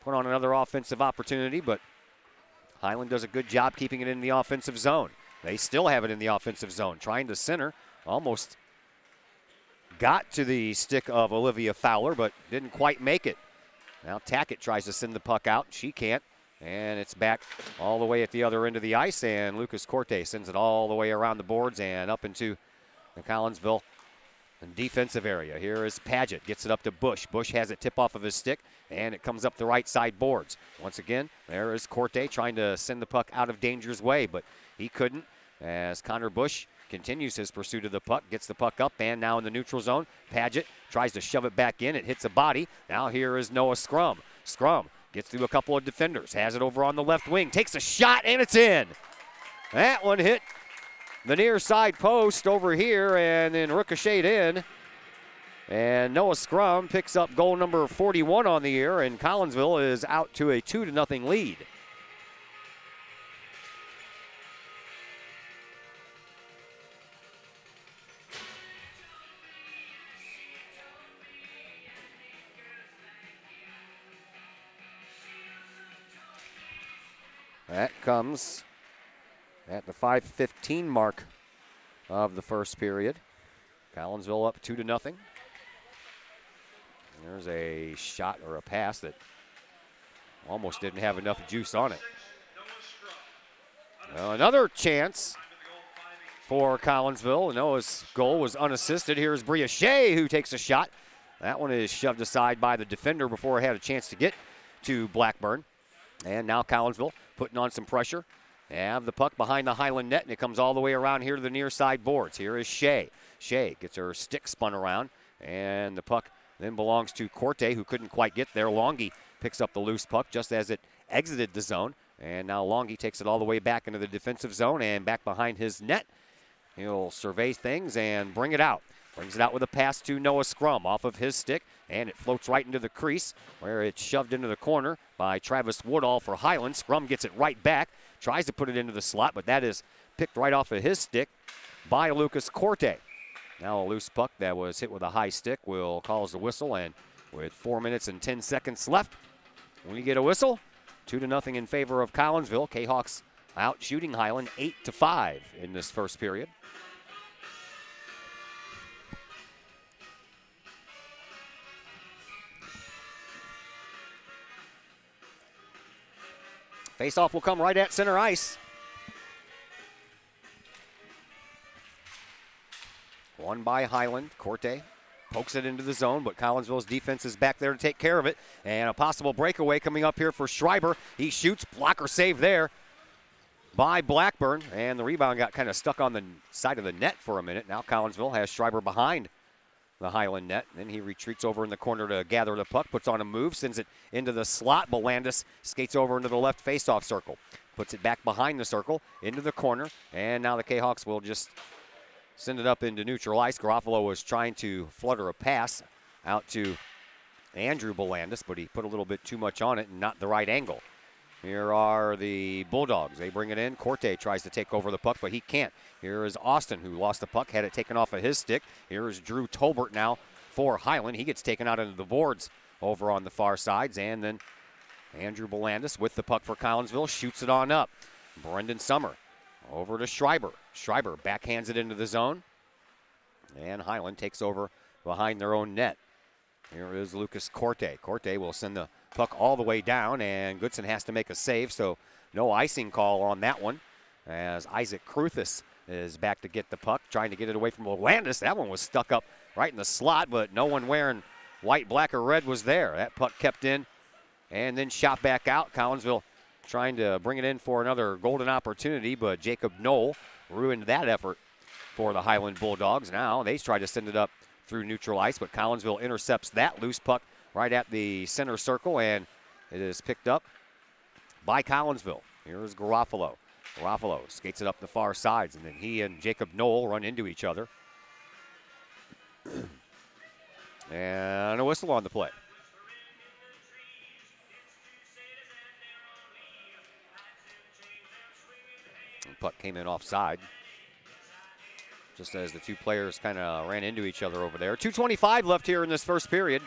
put on another offensive opportunity, but Highland does a good job keeping it in the offensive zone. They still have it in the offensive zone, trying to center. Almost got to the stick of Olivia Fowler, but didn't quite make it. Now Tackett tries to send the puck out. She can't. And it's back all the way at the other end of the ice. And Lucas Corte sends it all the way around the boards and up into the Collinsville defensive area. Here is Paget. Gets it up to Bush. Bush has it tip off of his stick. And it comes up the right side boards. Once again, there is Corte trying to send the puck out of danger's way. But he couldn't as Connor Bush continues his pursuit of the puck, gets the puck up, and now in the neutral zone, Paget tries to shove it back in. It hits a body. Now here is Noah Scrum. Scrum gets through a couple of defenders, has it over on the left wing, takes a shot, and it's in. That one hit the near side post over here and then ricocheted in. And Noah Scrum picks up goal number 41 on the year, and Collinsville is out to a 2-0 lead. That comes at the 5:15 mark of the first period. Collinsville up 2-0. There's a shot or a pass that almost didn't have enough juice on it. Another chance for Collinsville. Noah's goal was unassisted. Here's Bria Shea who takes a shot. That one is shoved aside by the defender before it had a chance to get to Blackburn. And now Collinsville putting on some pressure. They have the puck behind the Highland net, and it comes all the way around here to the near side boards. Here is Shea. Shea gets her stick spun around, and the puck then belongs to Corte, who couldn't quite get there. Longy picks up the loose puck just as it exited the zone, and now Longy takes it all the way back into the defensive zone and back behind his net. He'll survey things and bring it out. Brings it out with a pass to Noah Scrum off of his stick, and it floats right into the crease where it's shoved into the corner by Travis Woodall for Highland. Scrum gets it right back, tries to put it into the slot, but that is picked right off of his stick by Lucas Corte. Now a loose puck that was hit with a high stick will cause the whistle, and with 4 minutes and 10 seconds left, when you get a whistle, 2-0 in favor of Collinsville. Kahawks out shooting Highland 8-5 in this first period. Faceoff will come right at center ice. Won by Highland. Corte pokes it into the zone, but Collinsville's defense is back there to take care of it. And a possible breakaway coming up here for Schreiber. He shoots, blocker save there by Blackburn. And the rebound got kind of stuck on the side of the net for a minute. Now Collinsville has Schreiber behind the Highland net. Then he retreats over in the corner to gather the puck, puts on a move, sends it into the slot. Belandis skates over into the left faceoff circle, puts it back behind the circle, into the corner, and now the Kahawks will just send it up into neutral ice. Garofalo was trying to flutter a pass out to Andrew Belandis, but he put a little bit too much on it and not the right angle. Here are the Bulldogs. They bring it in. Corte tries to take over the puck, but he can't. Here is Austin, who lost the puck, had it taken off of his stick. Here is Drew Tolbert now for Highland. He gets taken out into the boards over on the far sides, and then Andrew Belandis with the puck for Collinsville shoots it on up. Brendan Summer over to Schreiber. Schreiber backhands it into the zone, and Highland takes over behind their own net. Here is Lucas Corte. Corte will send the puck all the way down, and Goodson has to make a save, so no icing call on that one, as Isaac Kruthis is back to get the puck, trying to get it away from Landis. That one was stuck up right in the slot, but no one wearing white, black, or red was there. That puck kept in and then shot back out. Collinsville trying to bring it in for another golden opportunity, but Jacob Knoll ruined that effort for the Highland Bulldogs. Now they try to send it up through neutral ice, but Collinsville intercepts that loose puck right at the center circle, and it is picked up by Collinsville. Here's Garofalo. Garofalo skates it up the far sides, and then he and Jacob Knoll run into each other. And a whistle on the play. The puck came in offside, just as the two players kind of ran into each other over there. 2:25 left here in this first period.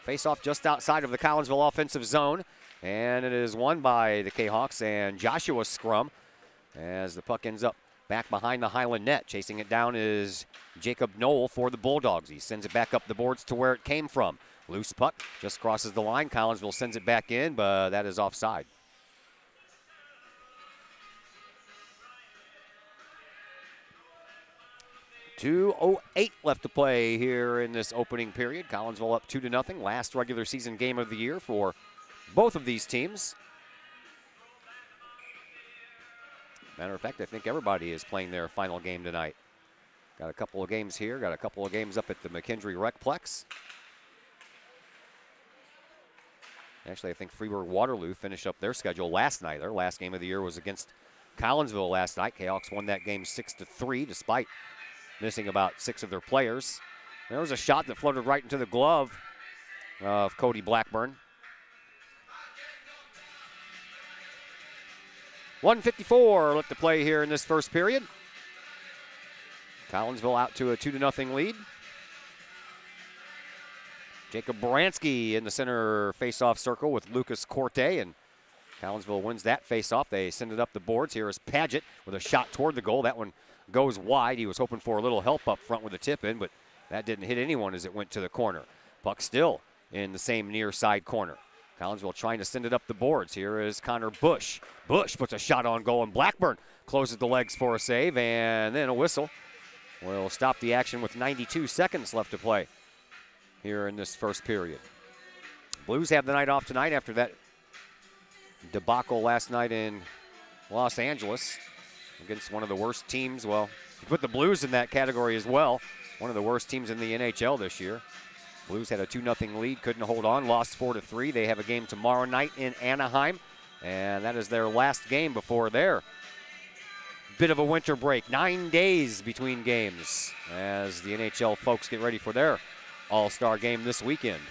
Face-off just outside of the Collinsville offensive zone, and it is won by the Kahawks and Joshua Scrum as the puck ends up back behind the Highland net. Chasing it down is Jacob Knoll for the Bulldogs. He sends it back up the boards to where it came from. Loose puck just crosses the line. Collinsville sends it back in, but that is offside. .208 left to play here in this opening period. Collinsville up 2-0. Last regular season game of the year for both of these teams. Matter of fact, I think everybody is playing their final game tonight. Got a couple of games here. Got a couple of games up at the McKendree Recplex. Actually, I think Freeburg Waterloo finished up their schedule last night. Their last game of the year was against Collinsville last night. Kahawks won that game 6-3 despite missing about 6 of their players. There was a shot that floated right into the glove of Cody Blackburn. 1:54 left to play here in this first period. Collinsville out to a 2-0 lead. Jacob Baranski in the center face-off circle with Lucas Corte, and Collinsville wins that face-off. They send it up the boards. Here is Paget with a shot toward the goal. That one goes wide. He was hoping for a little help up front with a tip-in, but that didn't hit anyone as it went to the corner. Puck still in the same near side corner. Collinsville trying to send it up the boards. Here is Connor Bush. Bush puts a shot on goal, and Blackburn closes the legs for a save, and then a whistle will stop the action with 92 seconds left to play here in this first period. Blues have the night off tonight after that debacle last night in Los Angeles against one of the worst teams. Well, you put the Blues in that category as well. One of the worst teams in the NHL this year. Blues had a 2-0 lead, couldn't hold on, lost 4-3. They have a game tomorrow night in Anaheim, and that is their last game before their bit of a winter break. 9 days between games as the NHL folks get ready for their All-Star game this weekend.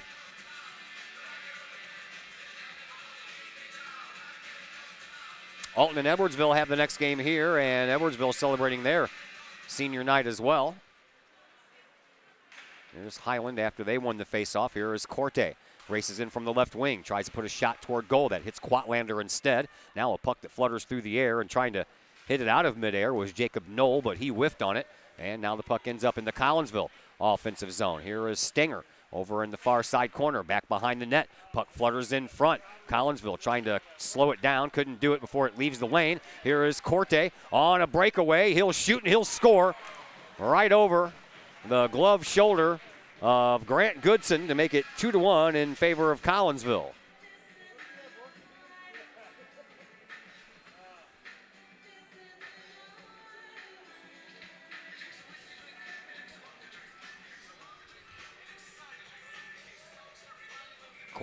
Alton and Edwardsville have the next game here, and Edwardsville celebrating their senior night as well. Here's Highland after they won the faceoff. Here is Corte. Races in from the left wing. Tries to put a shot toward goal. That hits Quatlander instead. Now a puck that flutters through the air, and trying to hit it out of midair was Jacob Knoll, but he whiffed on it. And now the puck ends up in the Collinsville offensive zone. Here is Stenger over in the far side corner, back behind the net. Puck flutters in front. Collinsville trying to slow it down. Couldn't do it before it leaves the lane. Here is Corte on a breakaway. He'll shoot and he'll score right over the glove shoulder of Grant Goodson to make it 2-1 in favor of Collinsville.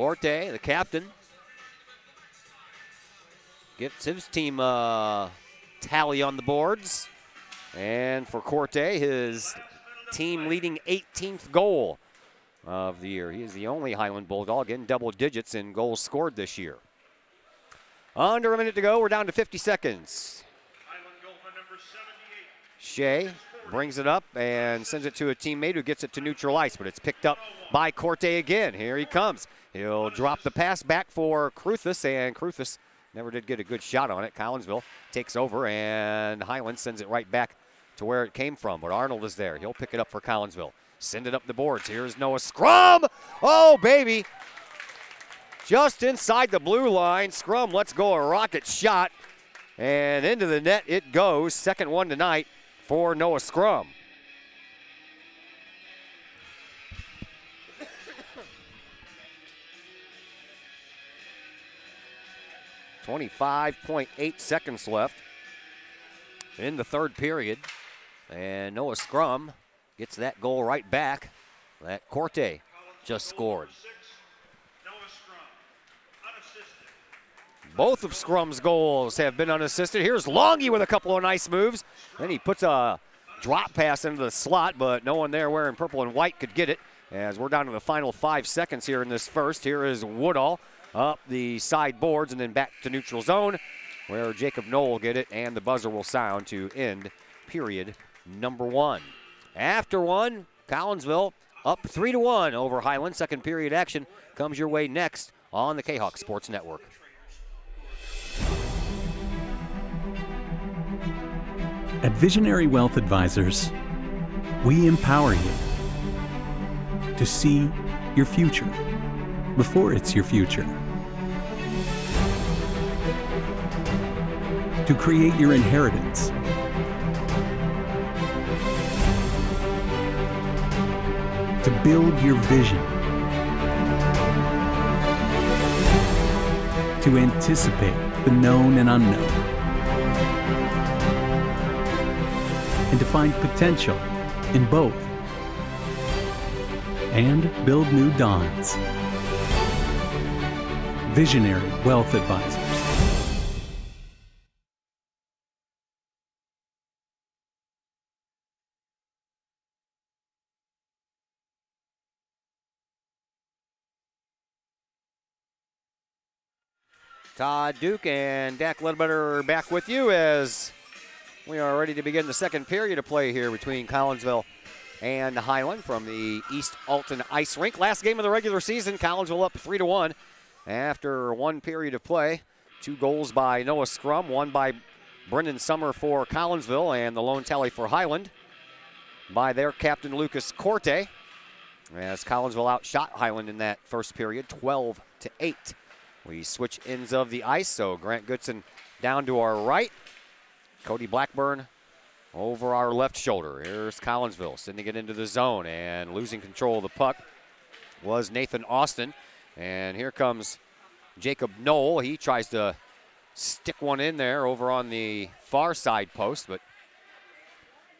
Corte, the captain, gets his team tally on the boards. And for Corte, his team-leading 18th goal of the year. He is the only Highland Bulldog in double digits in goals scored this year. Under a minute to go. We're down to 50 seconds. Shea brings it up and sends it to a teammate who gets it to neutral ice, but it's picked up by Corte again. Here he comes. He'll drop the pass back for Kruthus, and Kruthus never did get a good shot on it. Collinsville takes over, and Highland sends it right back to where it came from, but Arnold is there. He'll pick it up for Collinsville. Send it up the boards. Here's Noah Scrum. Oh, baby. Just inside the blue line. Scrum lets go a rocket shot, and into the net it goes. Second one tonight for Noah Scrum. .8 seconds left in the third period. And Noah Scrum gets that goal right back that Corte just scored. Both of Scrum's goals have been unassisted. Here's Longy with a couple of nice moves. Then he puts a drop pass into the slot, but no one there wearing purple and white could get it. As we're down to the final 5 seconds here in this first. Here is Woodall up the side boards and then back to neutral zone where Jacob Knoll will get it, and the buzzer will sound to end period number 1. After one, Collinsville up 3-1 over Highland. Second period action comes your way next on the Kahok Sports Network. At Visionary Wealth Advisors, we empower you to see your future before it's your future, to create your inheritance, to build your vision, to anticipate the known and unknown, and to find potential in both, and build new dawns. Visionary Wealth Advisors. Todd Duke and Dak Ledbetter back with you as we are ready to begin the second period of play here between Collinsville and Highland from the East Alton Ice Rink. Last game of the regular season, Collinsville up 3-1 after one period of play. 2 goals by Noah Scrum, 1 by Brendan Summer for Collinsville, and the lone tally for Highland by their captain Lucas Corte, as Collinsville outshot Highland in that first period, 12-8. We switch ends of the ice, so Grant Goodson down to our right. Cody Blackburn over our left shoulder. Here's Collinsville sending it into the zone, and losing control of the puck was Nathan Austin. And here comes Jacob Knoll. He tries to stick one in there over on the far side post, but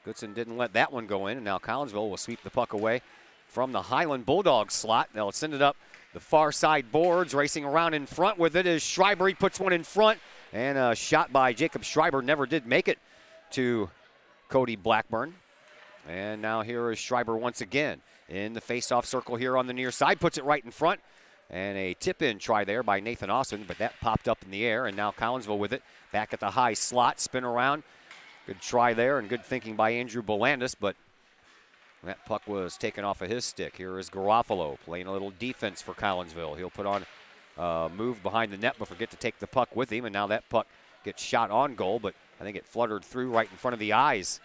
Goodson didn't let that one go in, and now Collinsville will sweep the puck away from the Highland Bulldogs slot. They'll send it up the far side boards. Racing around in front with it is Schreiber. He puts one in front, and a shot by Jacob Schreiber never did make it to Cody Blackburn. And now here is Schreiber once again in the face-off circle here on the near side. Puts it right in front, and a tip-in try there by Nathan Austin, but that popped up in the air, and now Collinsville with it back at the high slot. Spin around. Good try there and good thinking by Andrew Bolandis, but that puck was taken off of his stick. Here is Garofalo playing a little defense for Collinsville. He'll put on a move behind the net but forget to take the puck with him, and now that puck gets shot on goal, but I think it fluttered through right in front of the eyes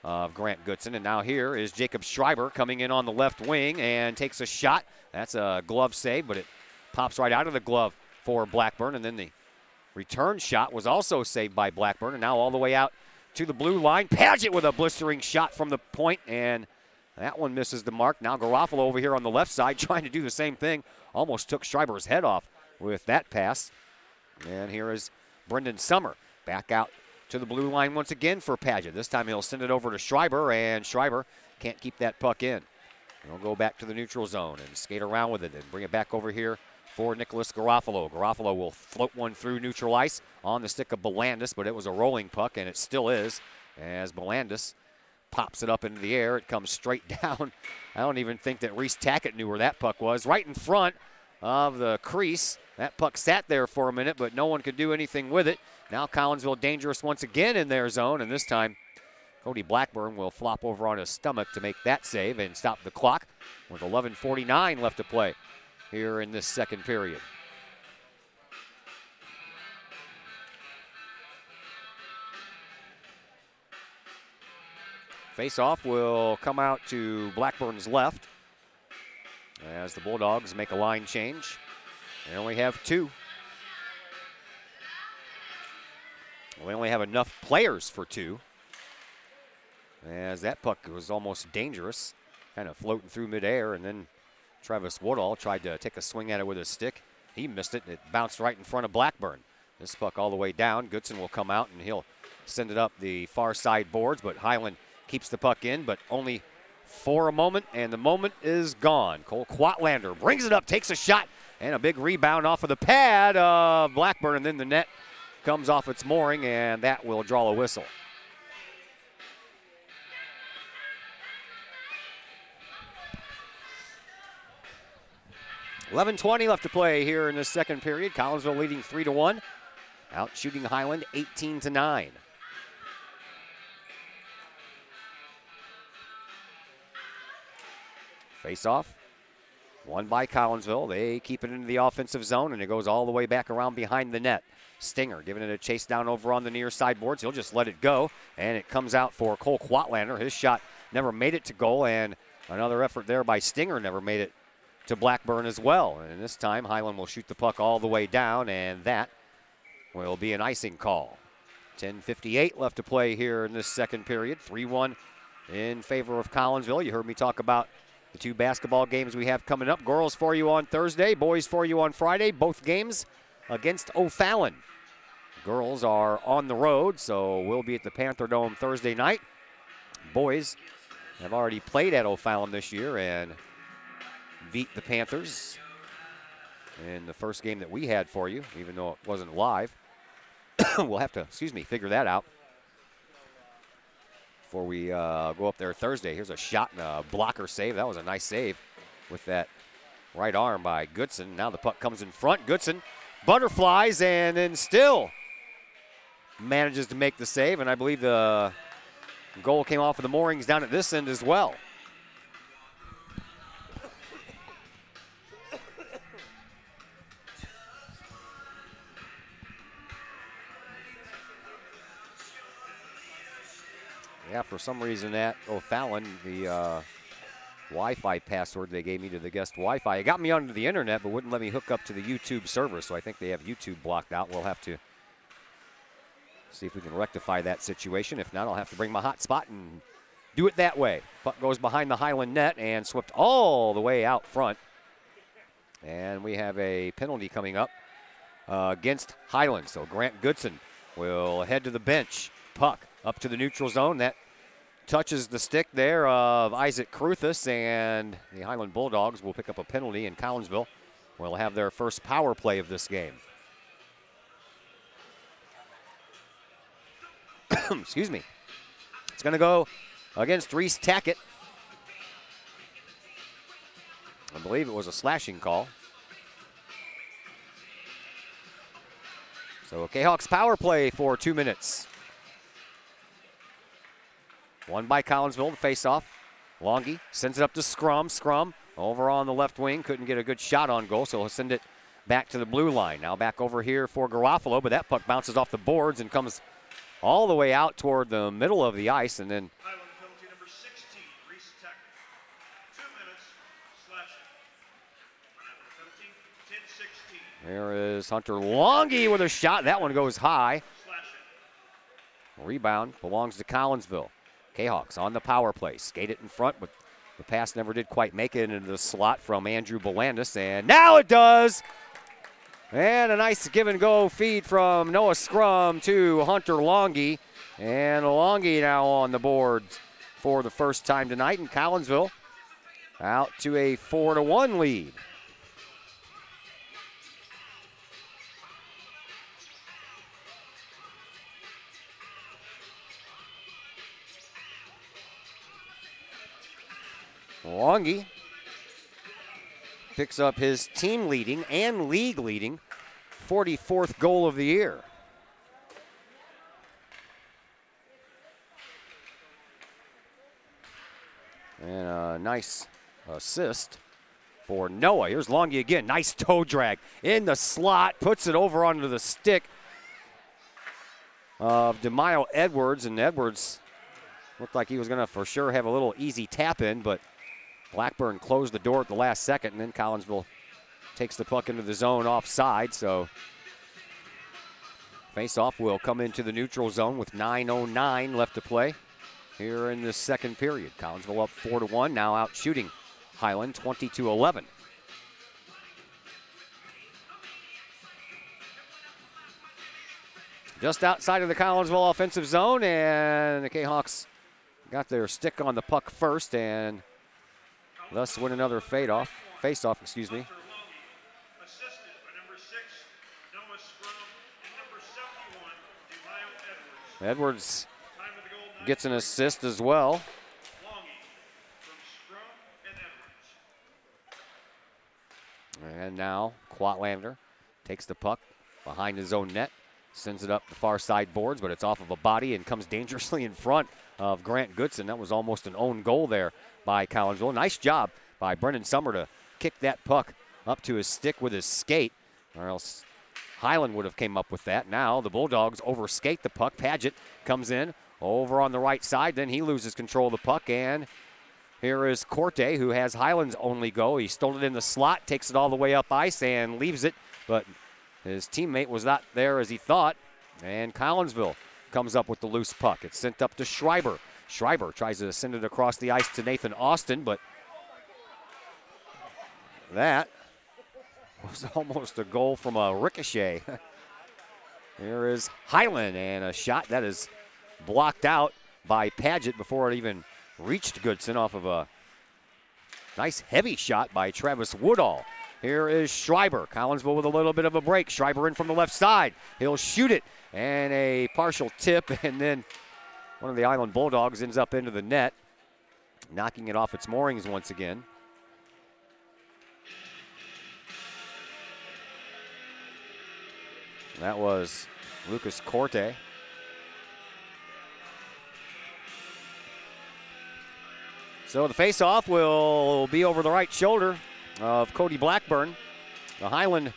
of Grant Goodson. And now here is Jacob Schreiber coming in on the left wing and takes a shot. That's a glove save, but it pops right out of the glove for Blackburn, and then the return shot was also saved by Blackburn, and now all the way out to the blue line. Paget with a blistering shot from the point, and that one misses the mark. Now Garofalo over here on the left side trying to do the same thing. Almost took Schreiber's head off with that pass. And here is Brendan Summer back out to the blue line once again for Paget. This time he'll send it over to Schreiber, and Schreiber can't keep that puck in. He'll go back to the neutral zone and skate around with it and bring it back over here for Nicholas Garofalo. Garofalo will float one through neutral ice on the stick of Belandis, but it was a rolling puck, and it still is, as Belandis pops it up into the air. It comes straight down. I don't even think that Reese Tackett knew where that puck was. Right in front of the crease. That puck sat there for a minute, but no one could do anything with it. Now Collinsville dangerous once again in their zone, and this time Cody Blackburn will flop over on his stomach to make that save and stop the clock with 11:49 left to play here in this second period. Face-off will come out to Blackburn's left as the Bulldogs make a line change. They only have 2. Well, they only have enough players for 2, as that puck was almost dangerous, kind of floating through midair, and then Travis Woodall tried to take a swing at it with his stick. He missed it, and it bounced right in front of Blackburn. This puck all the way down. Goodson will come out, and he'll send it up the far side boards, but Highland keeps the puck in, but only for a moment, and the moment is gone. Cole Quatlander brings it up, takes a shot, and a big rebound off of the pad of Blackburn, and then the net comes off its mooring, and that will draw a whistle. $11:20 left to play here in the second period. Collinsville leading 3-1. Out shooting Highland 18-9. Face-off, won by Collinsville. They keep it into the offensive zone, and it goes all the way back around behind the net. Stinger giving it a chase down over on the near side boards. He'll just let it go, and it comes out for Cole Quatlander. His shot never made it to goal, and another effort there by Stinger never made it to Blackburn as well. And this time, Highland will shoot the puck all the way down, and that will be an icing call. 10:58 left to play here in this second period. 3-1 in favor of Collinsville. You heard me talk about the 2 basketball games we have coming up. Girls for you on Thursday, boys for you on Friday. Both games against O'Fallon. Girls are on the road, so we'll be at the Panther Dome Thursday night. Boys have already played at O'Fallon this year and beat the Panthers in the first game that we had for you, even though it wasn't live. We'll have to, figure that out before we go up there Thursday. Here's a shot and a blocker save. That was a nice save with that right arm by Goodson. Now the puck comes in front. Goodson butterflies and then still manages to make the save, and I believe the goal came off of the moorings down at this end as well. Yeah, for some reason at O'Fallon, the Wi-Fi password they gave me to the guest Wi-Fi, it got me onto the internet but wouldn't let me hook up to the YouTube server, so I think they have YouTube blocked out. We'll have to see if we can rectify that situation. If not, I'll have to bring my hotspot and do it that way. Puck goes behind the Highland net and swept all the way out front. And we have a penalty coming up against Highland. So Grant Goodson will head to the bench. Puck up to the neutral zone. That touches the stick there of Isaac Cruthus, and the Highland Bulldogs will pick up a penalty, and Collinsville will have their first power play of this game. Excuse me. It's going to go against Reese Tackett. I believe it was a slashing call. So Kahok's power play for 2 minutes. Won by Collinsville, the face-off. Longy sends it up to Scrum. Scrum over on the left wing. Couldn't get a good shot on goal, so he'll send it back to the blue line. Now back over here for Garofalo, but that puck bounces off the boards and comes all the way out toward the middle of the ice, and then Highland penalty number 16, Reese Tackett. 2 minutes, slashing. Penalty, 10-16. there is Hunter Longy with a shot. That one goes high. Rebound belongs to Collinsville. Kahawks on the power play. Skate it in front, but the pass never did quite make it into the slot from Andrew Belandis, and now it does. And a nice give-and-go feed from Noah Scrum to Hunter Longy. And Longy now on the board for the first time tonight, and Collinsville out to a 4-1 lead. Longy picks up his team leading and league leading 44th goal of the year. And a nice assist for Noah. Here's Longy again. Nice toe drag in the slot. Puts it over onto the stick of DeMaio Edwards. And Edwards looked like he was going to for sure have a little easy tap in, but Blackburn closed the door at the last second, and then Collinsville takes the puck into the zone offside. So face-off will come into the neutral zone with 9:09 left to play here in the second period. Collinsville up 4-1, now out shooting Highland 20-11. Just outside of the Collinsville offensive zone, and the Kahawks got their stick on the puck first and thus win another face-off. Excuse me. Assisted by number 6, Noah Scrum, and number 71, DeMaio Edwards gets an assist as well. And now Quatlander takes the puck behind his own net, sends it up the far side boards, but it's off of a body and comes dangerously in front of Grant Goodson. That was almost an own goal there by Collinsville. Nice job by Brendan Summer to kick that puck up to his stick with his skate, or else Highland would have came up with that. Now the Bulldogs overskate the puck. Paget comes in over on the right side, then he loses control of the puck, and here is Corte, who has Highland's only goal. He stole it in the slot, takes it all the way up ice, and leaves it, but his teammate was not there as he thought, and Collinsville comes up with the loose puck. It's sent up to Schreiber. Schreiber tries to send it across the ice to Nathan Austin, but that was almost a goal from a ricochet. Here is Highland, and a shot that is blocked out by Paget before it even reached Goodson off of a nice heavy shot by Travis Woodall. Here is Schreiber. Collinsville with a little bit of a break. Schreiber in from the left side. He'll shoot it, and a partial tip, and then one of the Island Bulldogs ends up into the net, knocking it off its moorings once again. That was Lucas Corte. So the face-off will be over the right shoulder of Cody Blackburn, the Highland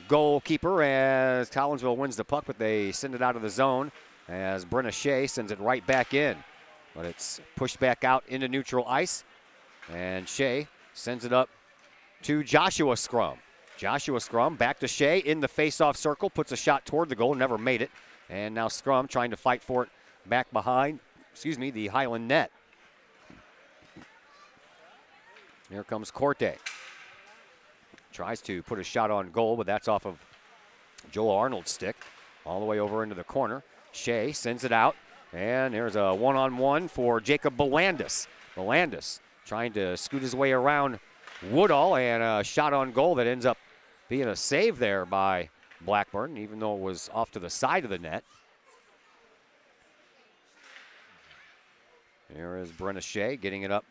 goalkeeper, as Collinsville wins the puck, but they send it out of the zone as Brenna Shea sends it right back in. But it's pushed back out into neutral ice, and Shea sends it up to Joshua Scrum. Joshua Scrum back to Shea in the face-off circle, puts a shot toward the goal, never made it. And now Scrum trying to fight for it back behind, the Highland net. Here comes Corte. Tries to put a shot on goal, but that's off of Joel Arnold's stick. All the way over into the corner. Shea sends it out, and there's a one-on-one for Jacob Belandis. Belandis trying to scoot his way around Woodall, and a shot on goal that ends up being a save there by Blackburn, even though it was off to the side of the net. Here is Brenna Shea getting it up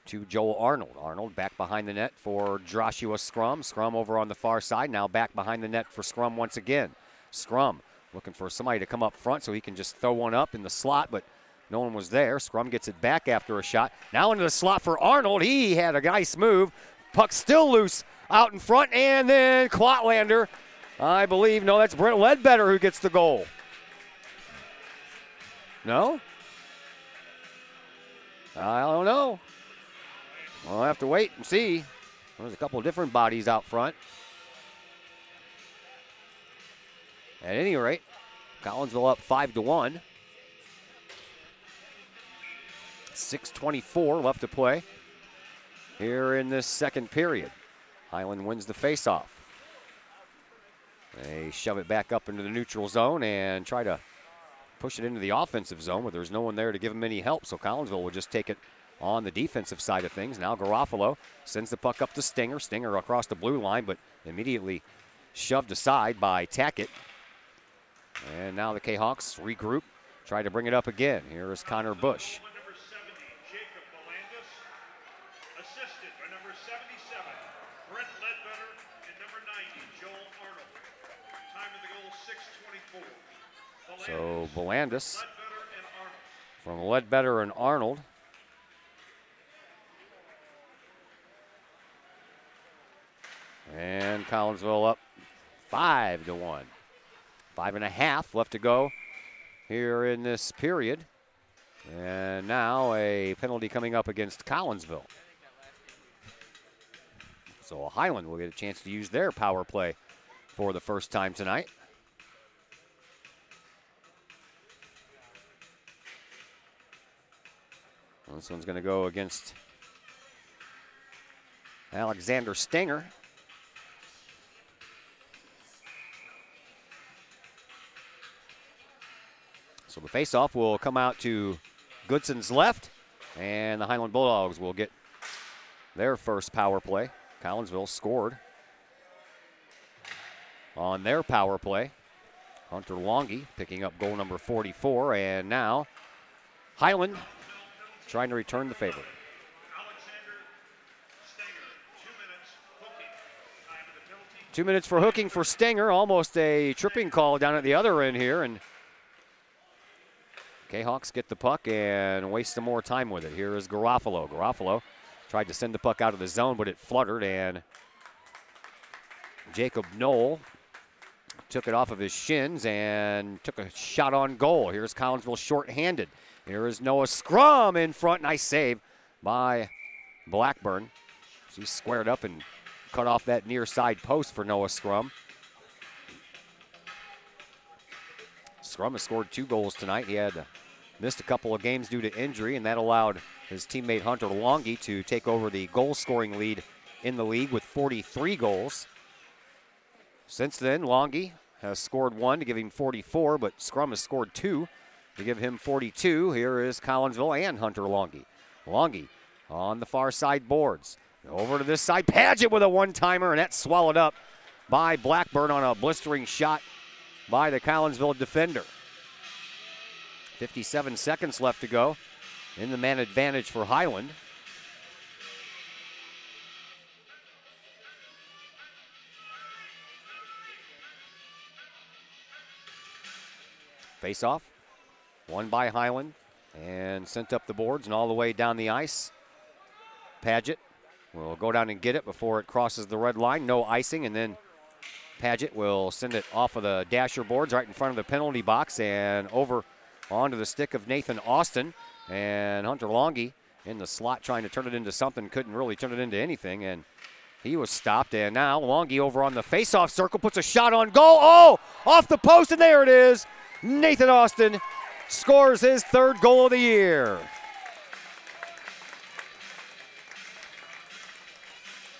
to Joel Arnold. Arnold back behind the net for Joshua Scrum. Scrum over on the far side, now back behind the net for Scrum once again. Scrum looking for somebody to come up front so he can just throw one up in the slot, but no one was there. Scrum gets it back after a shot. Now into the slot for Arnold. He had a nice move. Puck still loose out in front, and then Quatlander, I believe, no, that's Brent Ledbetter who gets the goal. No? I don't know. We'll have to wait and see. There's a couple of different bodies out front. At any rate, Collinsville up 5-1. 6:24 left to play here in this second period. Highland wins the faceoff. They shove it back up into the neutral zone and try to push it into the offensive zone, but there's no one there to give them any help, so Collinsville will just take it on the defensive side of things. Now Garofalo sends the puck up to Stinger. Stinger across the blue line, but immediately shoved aside by Tackett. And now the Kahawks regroup, try to bring it up again. Here is Connor Bush. Number 70, Jacob Belandis. Assisted 26-24. So Belandis from Ledbetter and Arnold. And Collinsville up 5-1. 5.5 left to go here in this period. And now a penalty coming up against Collinsville. So Highland will get a chance to use their power play for the first time tonight. Well, this one's going to go against Alexander Stenger. So the faceoff will come out to Goodson's left, and the Highland Bulldogs will get their first power play. Collinsville scored on their power play. Hunter Longy picking up goal number 44, and now Highland trying to return the favor. 2 minutes for hooking for Stenger. Almost a tripping call down at the other end here, and Kahawks get the puck and waste some more time with it. Here is Garofalo. Garofalo tried to send the puck out of the zone, but it fluttered, and Jacob Knoll took it off of his shins and took a shot on goal. Here's Collinsville shorthanded. Here is Noah Scrum in front. Nice save by Blackburn. She squared up and cut off that near side post for Noah Scrum. Scrum has scored 2 goals tonight. He had missed a couple of games due to injury, and that allowed his teammate Hunter Longy to take over the goal-scoring lead in the league with 43 goals. Since then, Longy has scored 1 to give him 44, but Scrum has scored 2 to give him 42. Here is Collinsville and Hunter Longy. Longy on the far side boards. Over to this side, Paget with a one-timer, and that's swallowed up by Blackburn on a blistering shot by the Collinsville defender. 57 seconds left to go in the man advantage for Highland. Face-off, won by Highland and sent up the boards and all the way down the ice. Paget will go down and get it before it crosses the red line. No icing, and then Paget will send it off of the dasher boards right in front of the penalty box and over onto the stick of Nathan Austin. And Hunter Longy in the slot trying to turn it into something, couldn't really turn it into anything, and he was stopped. And now Longy over on the face-off circle puts a shot on goal. Oh, off the post, and there it is. Nathan Austin scores his 3rd goal of the year.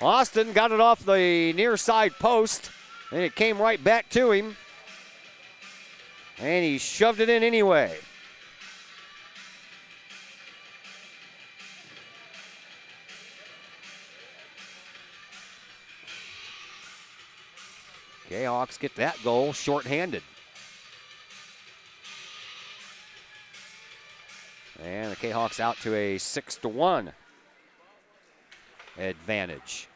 Austin got it off the near side post, and it came right back to him, and he shoved it in anyway. Kahawks get that goal shorthanded. And the Kahawks out to a 6-1 advantage.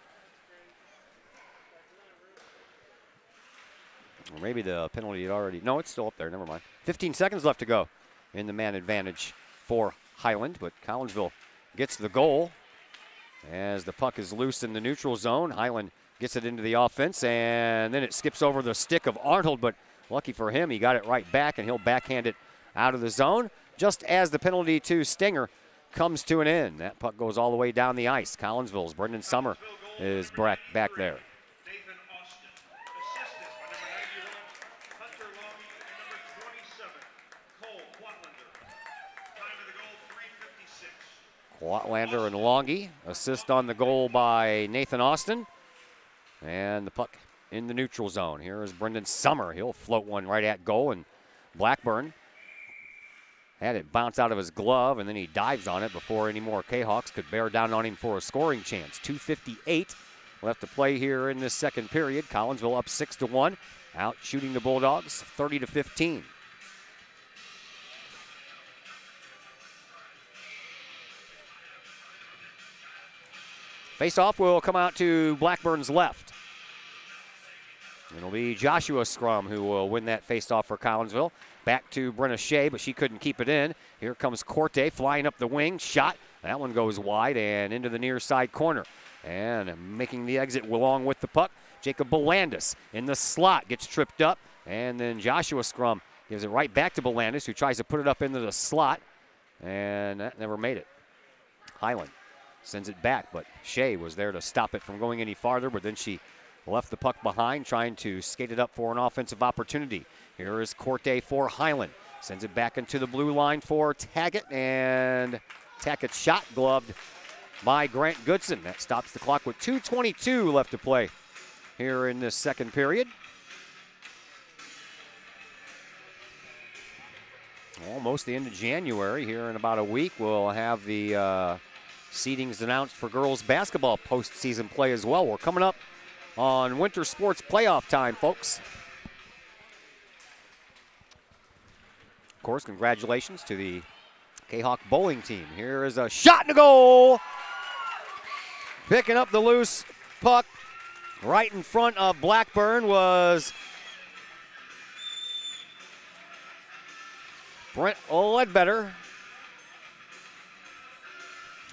Or maybe the penalty had already, no, it's still up there, never mind. 15 seconds left to go in the man advantage for Highland, but Collinsville gets the goal as the puck is loose in the neutral zone. Highland gets it into the offense, and then it skips over the stick of Arnold, but lucky for him, he got it right back, and he'll backhand it out of the zone just as the penalty to Stenger comes to an end. That puck goes all the way down the ice. Collinsville's Brendan Summer is back there. Nathan Austin, assisted by number 91, Hunter Longy, and number 27, Cole Quatlander. Time of the goal, 3:56. Quatlander and Longy assist on the goal by Nathan Austin. And the puck in the neutral zone. Here is Brendan Summer. He'll float one right at goal, and Blackburn had it bounce out of his glove, and then he dives on it before any more Kahawks could bear down on him for a scoring chance. 2:58 left to play here in this second period. Collinsville up 6-1, out shooting the Bulldogs 30-15. Face-off will come out to Blackburn's left. It'll be Joshua Scrum who will win that faceoff for Collinsville. Back to Brenna Shea, but she couldn't keep it in. Here comes Corte flying up the wing. Shot. That one goes wide and into the near side corner. And making the exit along with the puck, Jacob Belandis in the slot. Gets tripped up. And then Joshua Scrum gives it right back to Belandis, who tries to put it up into the slot. And that never made it. Highland sends it back, but Shea was there to stop it from going any farther, but then she left the puck behind, trying to skate it up for an offensive opportunity. Here is Corte for Highland. Sends it back into the blue line for Taggett, and Taggett shot gloved by Grant Goodson. That stops the clock with 2:22 left to play here in this second period. Almost the end of January. Here in about a week, we'll have the seedings announced for girls basketball postseason play as well. We're coming up on winter sports playoff time, folks. Of course, congratulations to the Kahok bowling team. Here is a shot and a goal. Picking up the loose puck right in front of Blackburn was Brent Ledbetter.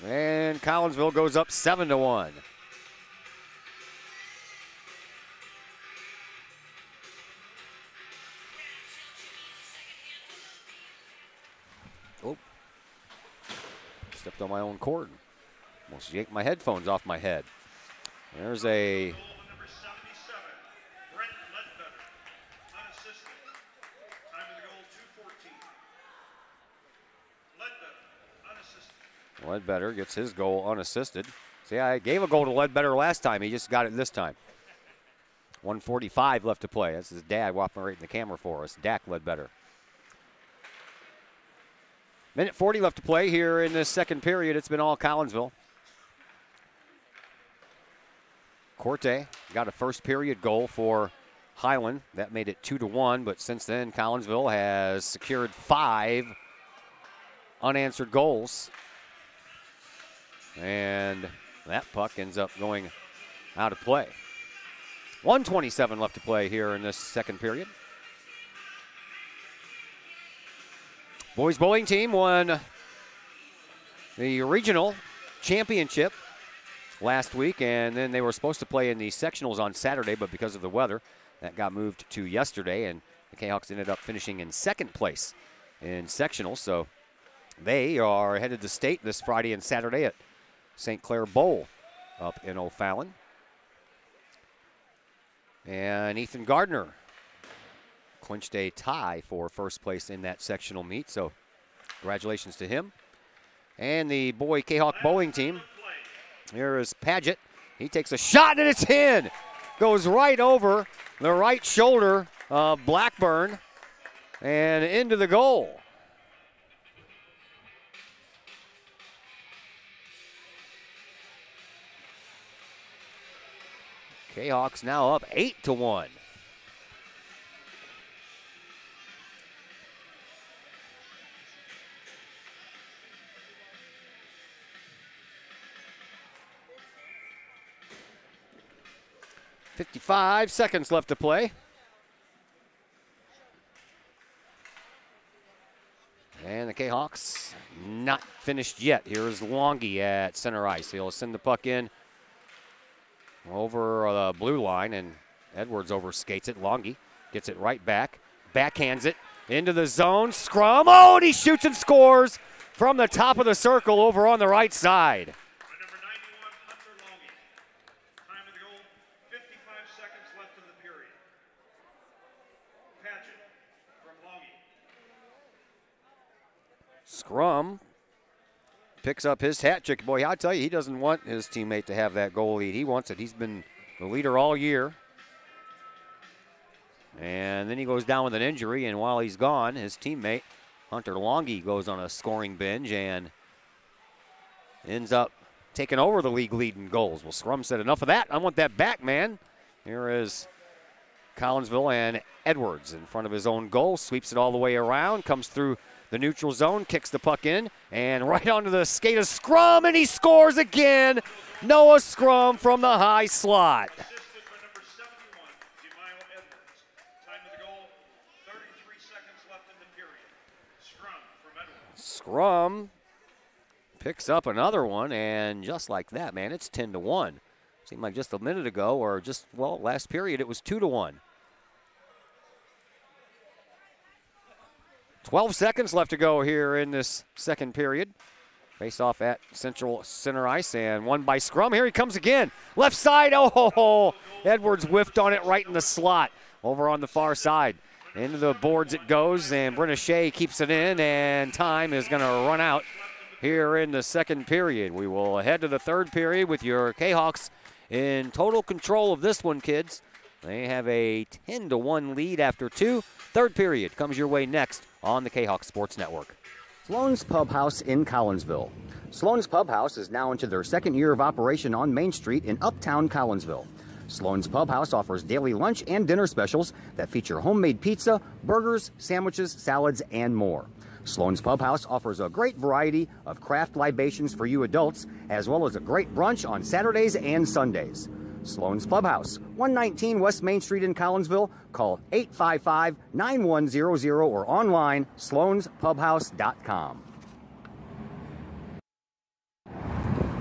And Collinsville goes up 7-1. Oh. Stepped on my own cord. Almost yanked my headphones off my head. There's a Ledbetter gets his goal unassisted. See, I gave a goal to Ledbetter last time. He just got it this time. 1:45 left to play. That's his dad operating the camera for us, Dak Ledbetter. Minute 40 left to play here in this second period. It's been all Collinsville. Corte got a first period goal for Highland. That made it 2-1, but since then, Collinsville has secured 5 unanswered goals. And that puck ends up going out of play. 1:27 left to play here in this second period. Boys bowling team won the regional championship last week, and then they were supposed to play in the sectionals on Saturday, but because of the weather, that got moved to yesterday, and the Kahawks ended up finishing in second place in sectionals. So they are headed to state this Friday and Saturday at St. Clair Bowl up in O'Fallon. And Ethan Gardner clinched a tie for first place in that sectional meet, so congratulations to him. And the boy Kahok bowling team, here is Paget. He takes a shot and it's in. Goes right over the right shoulder of Blackburn and into the goal. Kahawks now up 8-1. .55 seconds left to play. And the Kahawks not finished yet. Here's Longy at center ice. He'll send the puck in over the blue line, and Edwards overskates it. Longy gets it right back, backhands it into the zone. Scrum. Oh, and he shoots and scores from the top of the circle over on the right side. Scrum picks up his hat trick. Boy, I'll tell you, he doesn't want his teammate to have that goal lead. He wants it. He's been the leader all year. And then he goes down with an injury, and while he's gone, his teammate, Hunter Longy, goes on a scoring binge and ends up taking over the league lead in goals. Well, Scrum said, enough of that. I want that back, man. Here is Collinsville, and Edwards in front of his own goal, sweeps it all the way around, comes through the neutral zone, kicks the puck in, and right onto the skate of Scrum, and he scores again. Noah Scrum from the high slot. Time of the goal, 33 seconds left in the period. Scrum from Edwards. Scrum picks up another one, and just like that, man, it's 10-1. Seemed like just a minute ago, or just, well, last period, it was 2-1. 12 seconds left to go here in this second period. Face off at central center ice, and one by Scrum. Here he comes again. Left side, oh, Edwards whiffed on it right in the slot over on the far side. Into the boards it goes, and Brenna Shea keeps it in, and time is going to run out here in the second period. We will head to the third period with your Kahawks in total control of this one, kids. They have a 10-1 lead after two. Third period comes your way next on the Kahawk Sports Network. Sloan's Pub House in Collinsville. Sloan's Pub House is now into their second year of operation on Main Street in uptown Collinsville. Sloan's Pub House offers daily lunch and dinner specials that feature homemade pizza, burgers, sandwiches, salads, and more. Sloan's Pub House offers a great variety of craft libations for you adults, as well as a great brunch on Saturdays and Sundays. Sloan's Pub House, 119 West Main Street in Collinsville. Call 855-9100 or online, sloanspubhouse.com.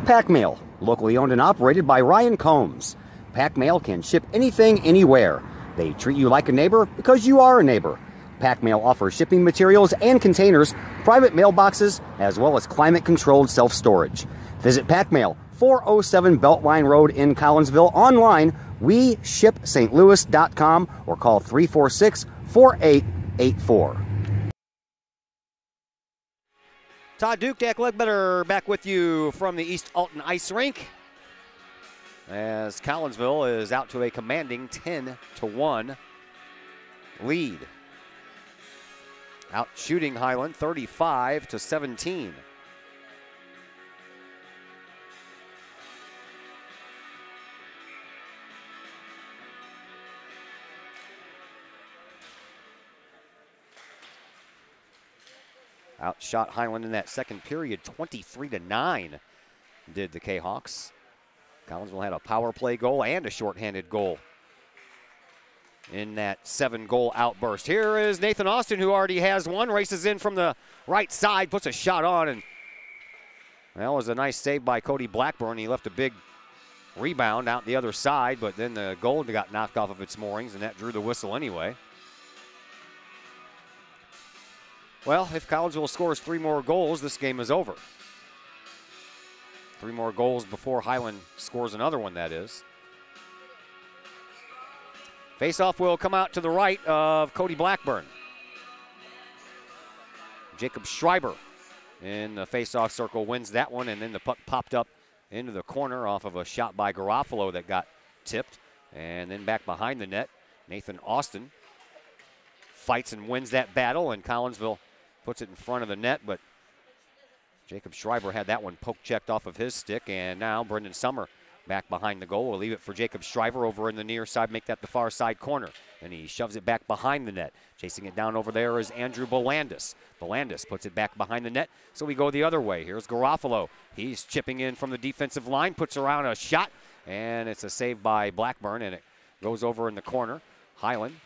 Pack Mail, locally owned and operated by Ryan Combs. Pack Mail can ship anything, anywhere. They treat you like a neighbor because you are a neighbor. Pack Mail offers shipping materials and containers, private mailboxes, as well as climate-controlled self-storage. Visit Pack Mail, 407 Beltline Road in Collinsville. Online, WeShipSt.Louis.com or call 346-4884. Todd Duke, Dak Ledbetter back with you from the East Alton Ice Rink, as Collinsville is out to a commanding 10-1 lead. Out shooting Highland 35-17. Outshot Highland in that second period, 23-9 did the Kahawks. Collinsville had a power play goal and a shorthanded goal in that 7-goal outburst. Here is Nathan Austin, who already has one, races in from the right side, puts a shot on, and that was a nice save by Cody Blackburn. He left a big rebound out the other side, but then the goal got knocked off of its moorings, and that drew the whistle anyway. Well, if Collinsville scores 3 more goals, this game is over. 3 more goals before Highland scores another one, that is. Faceoff will come out to the right of Cody Blackburn. Jacob Schreiber in the faceoff circle wins that one, and then the puck popped up into the corner off of a shot by Garofalo that got tipped. And then back behind the net, Nathan Austin fights and wins that battle, and Collinsville puts it in front of the net, but Jacob Schreiber had that one poke checked off of his stick, and now Brendan Summer back behind the goal. We'll leave it for Jacob Schreiber over in the near side, make that the far side corner. And he shoves it back behind the net. Chasing it down over there is Andrew Belandis. Belandis puts it back behind the net, so we go the other way. Here's Garofalo. He's chipping in from the defensive line, puts around a shot, and it's a save by Blackburn, and it goes over in the corner. Highland,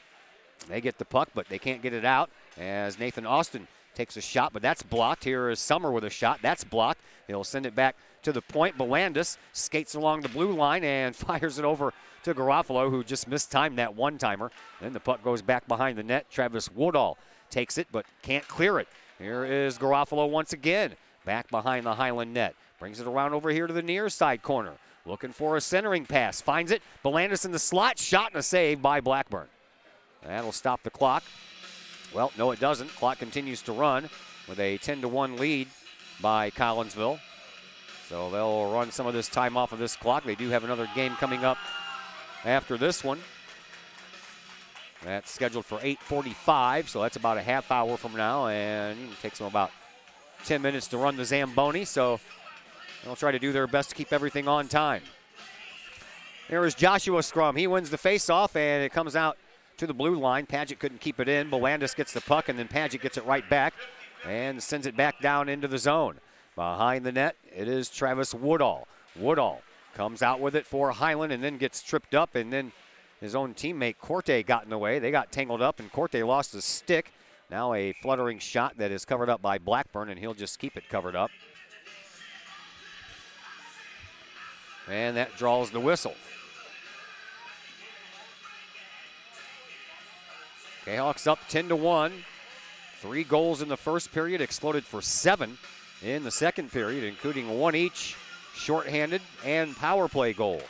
they get the puck, but they can't get it out as Nathan Austin takes a shot, but that's blocked. Here is Summer with a shot. That's blocked. He'll send it back to the point. Belandis skates along the blue line and fires it over to Garofalo, who just mistimed that one-timer. Then the puck goes back behind the net. Travis Woodall takes it, but can't clear it. Here is Garofalo once again, back behind the Highland net. Brings it around over here to the near side corner. Looking for a centering pass. Finds it. Belandis in the slot. Shot and a save by Blackburn. That'll stop the clock. Well, no, it doesn't. Clock continues to run with a 10-1 lead by Collinsville. So they'll run some of this time off of this clock. They do have another game coming up after this one. That's scheduled for 8:45, so that's about a half hour from now, and it takes them about 10 minutes to run the Zamboni, so they'll try to do their best to keep everything on time. There is Joshua Scrum. He wins the faceoff, and it comes out to the blue line. Padgett couldn't keep it in. Belandis gets the puck, and then Padgett gets it right back and sends it back down into the zone. Behind the net, it is Travis Woodall. Woodall comes out with it for Highland and then gets tripped up, and then his own teammate Corte got in the way. They got tangled up, and Corte lost his stick. Now a fluttering shot that is covered up by Blackburn, and he'll just keep it covered up. And that draws the whistle. Kahawks up 10-1. 3 goals in the first period, exploded for 7 in the second period, including 1 each shorthanded and power play goal.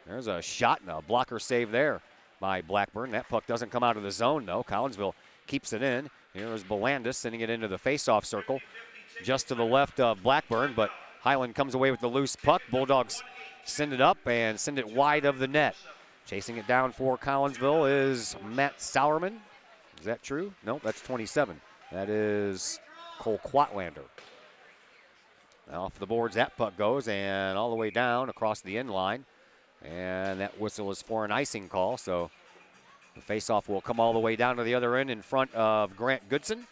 There's a shot and a blocker save there by Blackburn. That puck doesn't come out of the zone, though. Collinsville keeps it in. Here's Belandis sending it into the faceoff circle just to the left of Blackburn, but Highland comes away with the loose puck. Bulldogs send it up and send it wide of the net. Chasing it down for Collinsville is Matt Sauerman. Is that true? No, that's 27. That is Cole Quatlander. Off the boards, that puck goes, and all the way down across the end line. And that whistle is for an icing call, so the faceoff will come all the way down to the other end in front of Grant Goodson.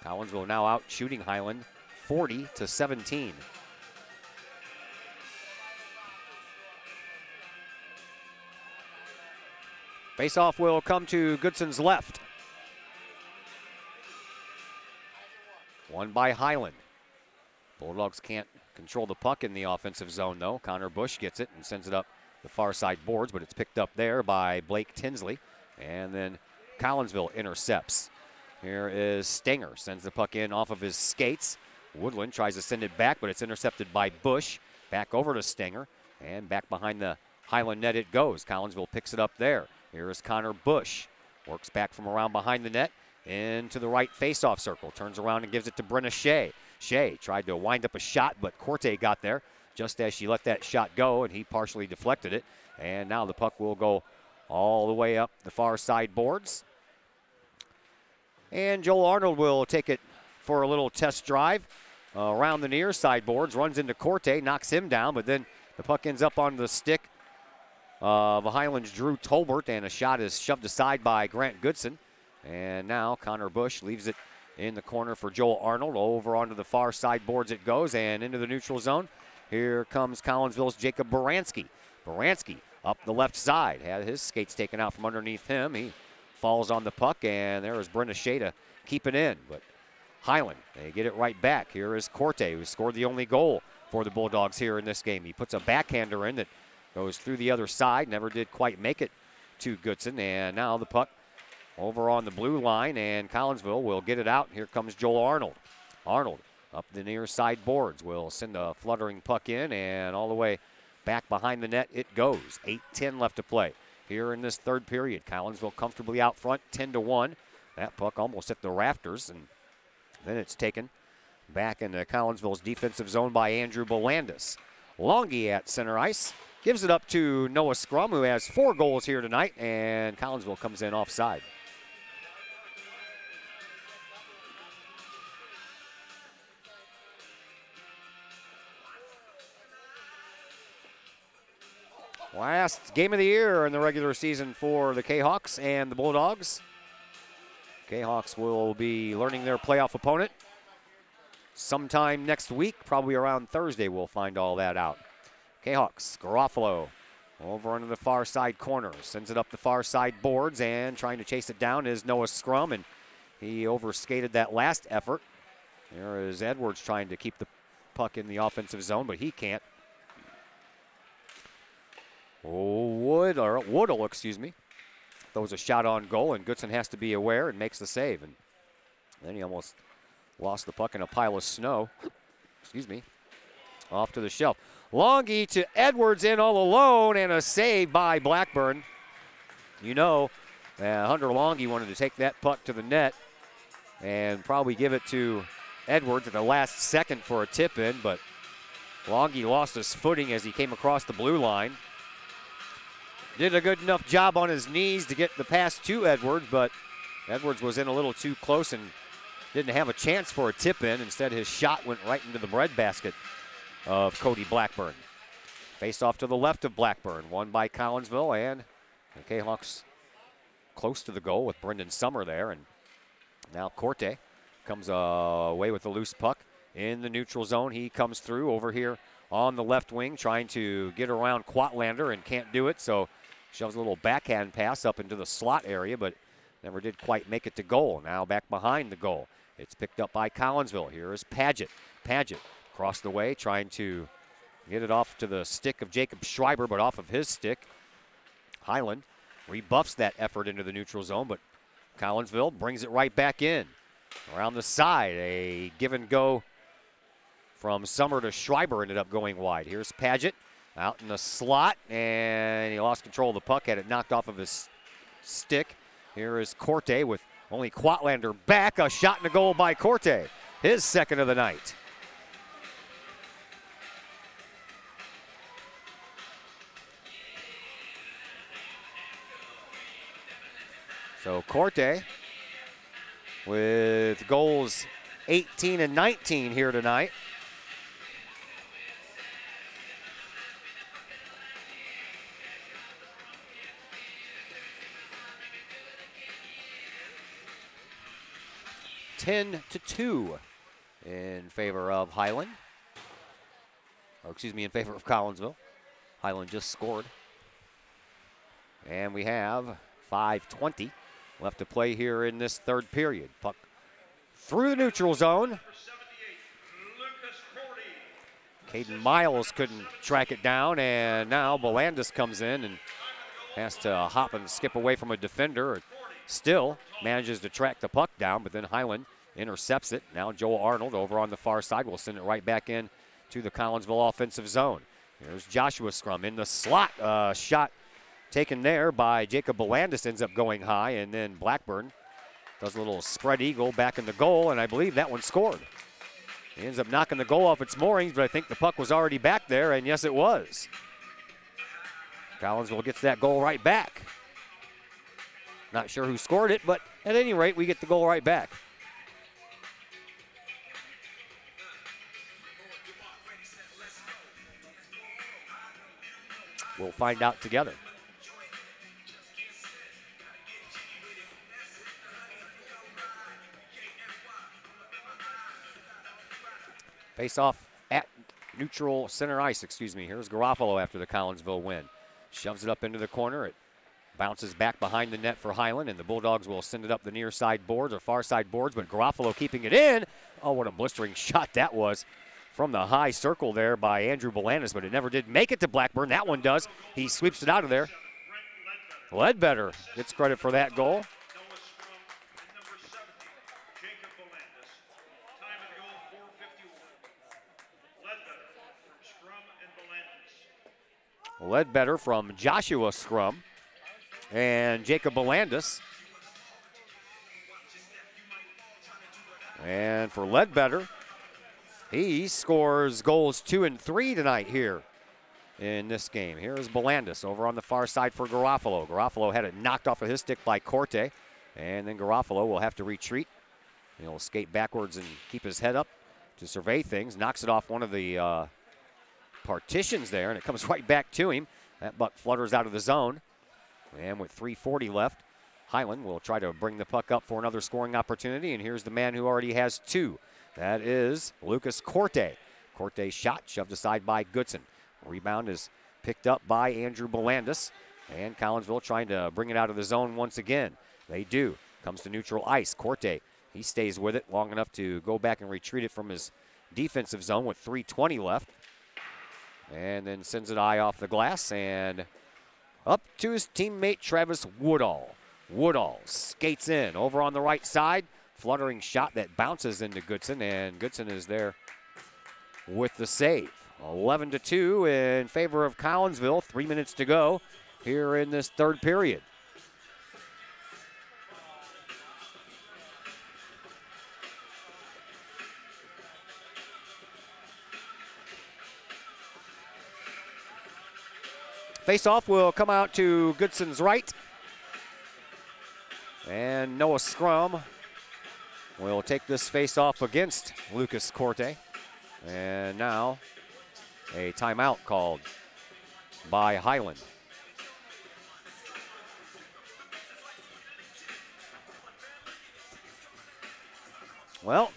Collinsville now out shooting Highland 40-17. Faceoff will come to Goodson's left. Won by Highland. Bulldogs can't control the puck in the offensive zone, though. Connor Bush gets it and sends it up the far side boards, but it's picked up there by Blake Tinsley. And then Collinsville intercepts. Here is Stenger, sends the puck in off of his skates. Woodland tries to send it back, but it's intercepted by Bush. Back over to Stenger, and back behind the Highland net it goes. Collinsville picks it up there. Here is Connor Bush. Works back from around behind the net into the right faceoff circle. Turns around and gives it to Brenna Shea. Shea tried to wind up a shot, but Corte got there just as she let that shot go, and he partially deflected it. And now the puck will go all the way up the far side boards. And Joel Arnold will take it for a little test drive around the near side boards. Runs into Corte, knocks him down, but then the puck ends up on the stick of Highland's Drew Tolbert, and a shot is shoved aside by Grant Goodson. And now Connor Bush leaves it in the corner for Joel Arnold. Over onto the far side boards it goes and into the neutral zone. Here comes Collinsville's Jacob Baranski. Baranski up the left side. Had his skates taken out from underneath him. He falls on the puck, and there is Brenda Shea to keep it in. But Highland, they get it right back. Here is Corte, who scored the only goal for the Bulldogs here in this game. He puts a backhander in that goes through the other side. Never did quite make it to Goodson. And now the puck over on the blue line, and Collinsville will get it out. Here comes Joel Arnold. Arnold up the near side boards will send a fluttering puck in, and all the way back behind the net it goes. 8:10 left to play here in this third period. Collinsville comfortably out front, 10-1. That puck almost hit the rafters, and then it's taken back into Collinsville's defensive zone by Andrew Belandis. Longy at center ice. Gives it up to Noah Scrum, who has 4 goals here tonight, and Collinsville comes in offside. Last game of the year in the regular season for the Kahawks and the Bulldogs. Kahawks will be learning their playoff opponent sometime next week, probably around Thursday we'll find all that out. Kahawks, Garofalo over into the far side corner, sends it up the far side boards, and trying to chase it down is Noah Scrum, and he overskated that last effort. There is Edwards trying to keep the puck in the offensive zone, but he can't. Woodall, excuse me, throws a shot on goal, and Goodson has to be aware and makes the save. And then he almost lost the puck in a pile of snow. Excuse me. Off to the shelf. Longy to Edwards in all alone, and a save by Blackburn. You know, Hunter Longy wanted to take that puck to the net and probably give it to Edwards at the last second for a tip in, but Longy lost his footing as he came across the blue line. Did a good enough job on his knees to get the pass to Edwards, but Edwards was in a little too close and didn't have a chance for a tip in. Instead, his shot went right into the breadbasket of Cody Blackburn. Face off to the left of Blackburn, won by Collinsville, and the Kahawks close to the goal with Brendan Summer there. And now Corte comes away with the loose puck in the neutral zone. He comes through over here on the left wing, trying to get around Quatlander and can't do it, so shoves a little backhand pass up into the slot area, but never did quite make it to goal. Now back behind the goal. It's picked up by Collinsville. Here is Paget. Paget across the way, trying to get it off to the stick of Jacob Schreiber, but off of his stick. Highland rebuffs that effort into the neutral zone, but Collinsville brings it right back in. Around the side, a give and go from Summer to Schreiber ended up going wide. Here's Paget out in the slot, and he lost control of the puck, had it knocked off of his stick. Here is Corte with only Quatlander back. A shot and a goal by Corte, his second of the night. So Corte with goals 18 and 19 here tonight. (10-2) in favor of Highland. Or excuse me, in favor of Collinsville. Highland just scored. And we have 5:20 left to play here in this third period. Puck through the neutral zone. Caden Miles couldn't track it down, and now Belandis comes in and has to hop and skip away from a defender. Still manages to track the puck down, but then Highland intercepts it. Now Joel Arnold over on the far side will send it right back in to the Collinsville offensive zone. Here's Joshua Scrum in the slot. Shot taken there by Jacob Belandis, ends up going high, and then Blackburn does a little spread eagle back in the goal, and I believe that one scored. He ends up knocking the goal off its moorings, but I think the puck was already back there, and yes, it was. Collinsville gets that goal right back. Not sure who scored it, but at any rate, we get the goal right back. We'll find out together. Face off at neutral center ice, excuse me. Here's Garofalo after the Collinsville win. Shoves it up into the corner. It bounces back behind the net for Highland, and the Bulldogs will send it up the near side boards or far side boards, but Garofalo keeping it in. Oh, what a blistering shot that was from the high circle there by Andrew Belandis, but it never did make it to Blackburn. That one does. He sweeps it out of there. Ledbetter gets credit for that goal. Ledbetter from Joshua Scrum and Jacob Belandis. And for Ledbetter, he scores goals 2 and 3 tonight here in this game. Here is Belandis over on the far side for Garofalo. Garofalo had it knocked off of his stick by Corte, and then Garofalo will have to retreat. He'll skate backwards and keep his head up to survey things. Knocks it off one of the partitions there, and it comes right back to him. That puck flutters out of the zone. And with 3:40 left, Highland will try to bring the puck up for another scoring opportunity, and here's the man who already has 2. That is Lucas Corte. Corte's shot shoved aside by Goodson. Rebound is picked up by Andrew Belandis, and Collinsville trying to bring it out of the zone once again. They do. Comes to neutral ice. Corte, he stays with it long enough to go back and retreat it from his defensive zone with 3:20 left. And then sends it high off the glass and up to his teammate Travis Woodall. Woodall skates in over on the right side. Fluttering shot that bounces into Goodson, and Goodson is there with the save. 11-2 in favor of Collinsville. 3 minutes to go here in this third period. Face-off will come out to Goodson's right. And Noah Scrum will take this face-off against Lucas Corte. And now a timeout called by Highland. Well,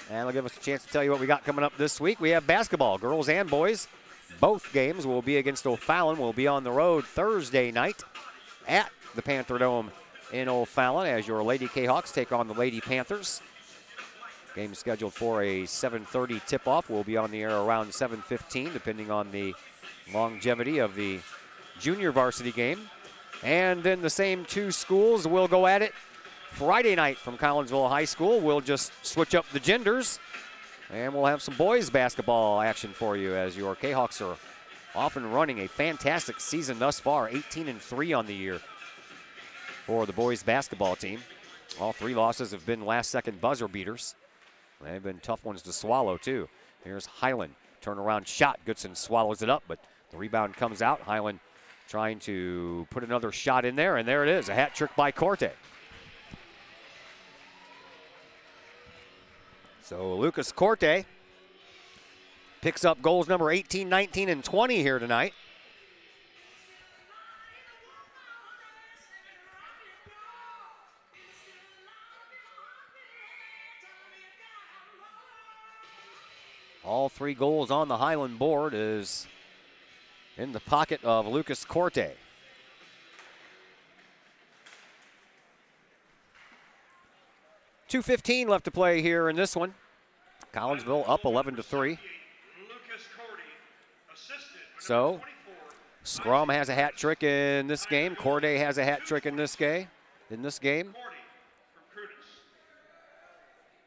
And it'll give us a chance to tell you what we got coming up this week. We have basketball, girls and boys. Both games will be against O'Fallon. We'll be on the road Thursday night at the Panther Dome in O'Fallon as your Lady Kahawks take on the Lady Panthers. Game scheduled for a 7:30 tip-off. We'll be on the air around 7:15, depending on the longevity of the junior varsity game. And then the same two schools will go at it Friday night from Collinsville High School. We'll just switch up the genders, and we'll have some boys basketball action for you as your Kahawks are off and running a fantastic season thus far, 18-3 on the year for the boys basketball team. All three losses have been last-second buzzer beaters. They've been tough ones to swallow, too. Here's Highland. Turnaround shot. Goodson swallows it up, but the rebound comes out. Highland trying to put another shot in there, and there it is, a hat trick by Corte. So Lucas Corte picks up goals number 18, 19, and 20 here tonight. All three goals on the Highland board is in the pocket of Lucas Corte. .2:15 left to play here in this one. Collinsville up 11-3. So, Scrum has a hat trick in this game. Corday has a hat trick in this game.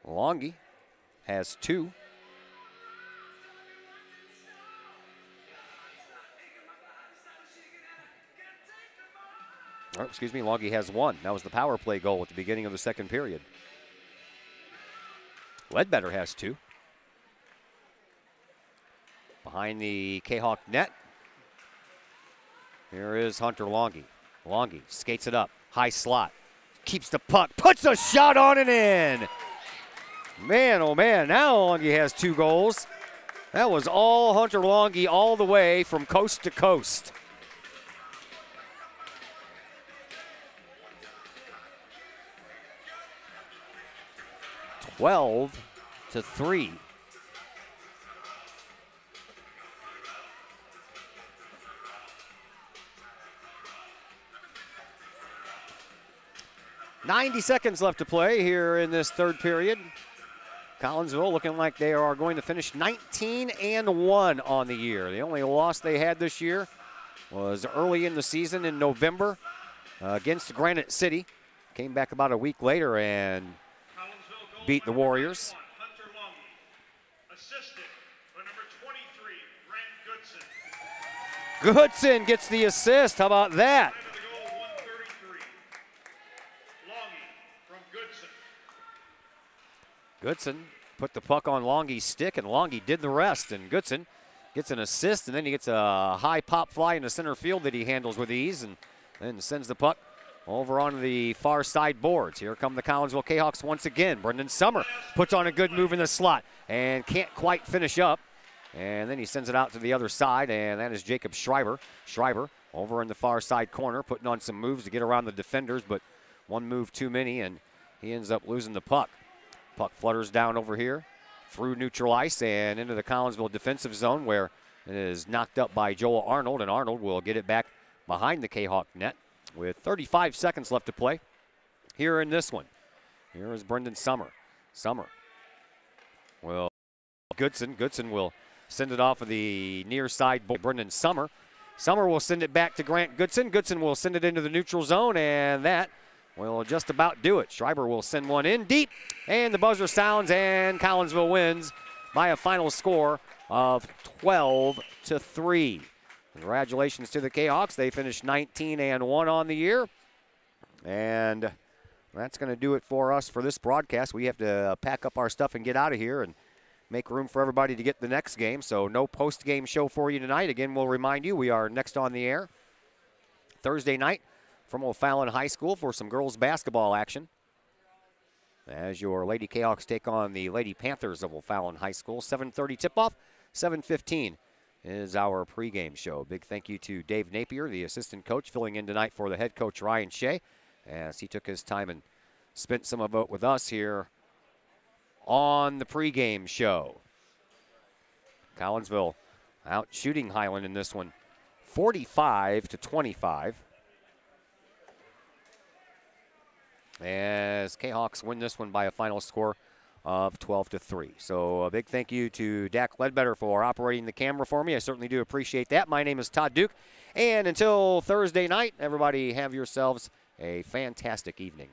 Longy has 2. Oh, excuse me, Longy has 1. That was the power play goal at the beginning of the second period. Ledbetter has 2. Behind the Kahawk net, here is Hunter Longy. Longy skates it up, high slot, keeps the puck, puts a shot on and in. Man, oh man, now Longy has 2 goals. That was all Hunter Longy all the way from coast to coast. (12-3). .90 seconds left to play here in this third period. Collinsville looking like they are going to finish 19-1 on the year. The only loss they had this year was early in the season in November against Granite City. Came back about a week later and beat the Warriors. Goodson gets the assist. How about that? Goodson put the puck on Longy's stick, and Longy did the rest. And Goodson gets an assist, and then he gets a high pop fly into center field that he handles with ease, and then sends the puck over onto the far side boards. Here come the Collinsville Kahawks once again. Brendan Summer puts on a good move in the slot and can't quite finish up. And then he sends it out to the other side, and that is Jacob Schreiber. Schreiber over in the far side corner, putting on some moves to get around the defenders, but one move too many, and he ends up losing the puck. Puck flutters down over here through neutral ice and into the Collinsville defensive zone, where it is knocked up by Joel Arnold, and Arnold will get it back behind the Kahawk net with 35 seconds left to play here in this one. Here is Brendan Summer. Summer will Goodson will send it off of the near side. Brendan Summer. Summer will send it back to Grant Goodson. Goodson will send it into the neutral zone, and that will just about do it. Schreiber will send one in deep, and the buzzer sounds, and Collinsville wins by a final score of 12-3. Congratulations to the Kahawks. They finished 19-1 on the year, and that's going to do it for us for this broadcast. We have to pack up our stuff and get out of here and make room for everybody to get the next game. So no post-game show for you tonight. Again, we'll remind you we are next on the air Thursday night from O'Fallon High School for some girls basketball action, as your Lady Kahawks take on the Lady Panthers of O'Fallon High School. 7:30 tip-off, 7:15 is our pregame show. Big thank you to Dave Napier, the assistant coach, filling in tonight for the head coach Ryan Shea, as he took his time and spent some of it with us here on the pregame show. Collinsville out shooting Highland in this one, 45-25. As Kahawks win this one by a final score of 12-3. So a big thank you to Dak Ledbetter for operating the camera for me. I certainly do appreciate that. My name is Todd Duke. And until Thursday night, everybody have yourselves a fantastic evening.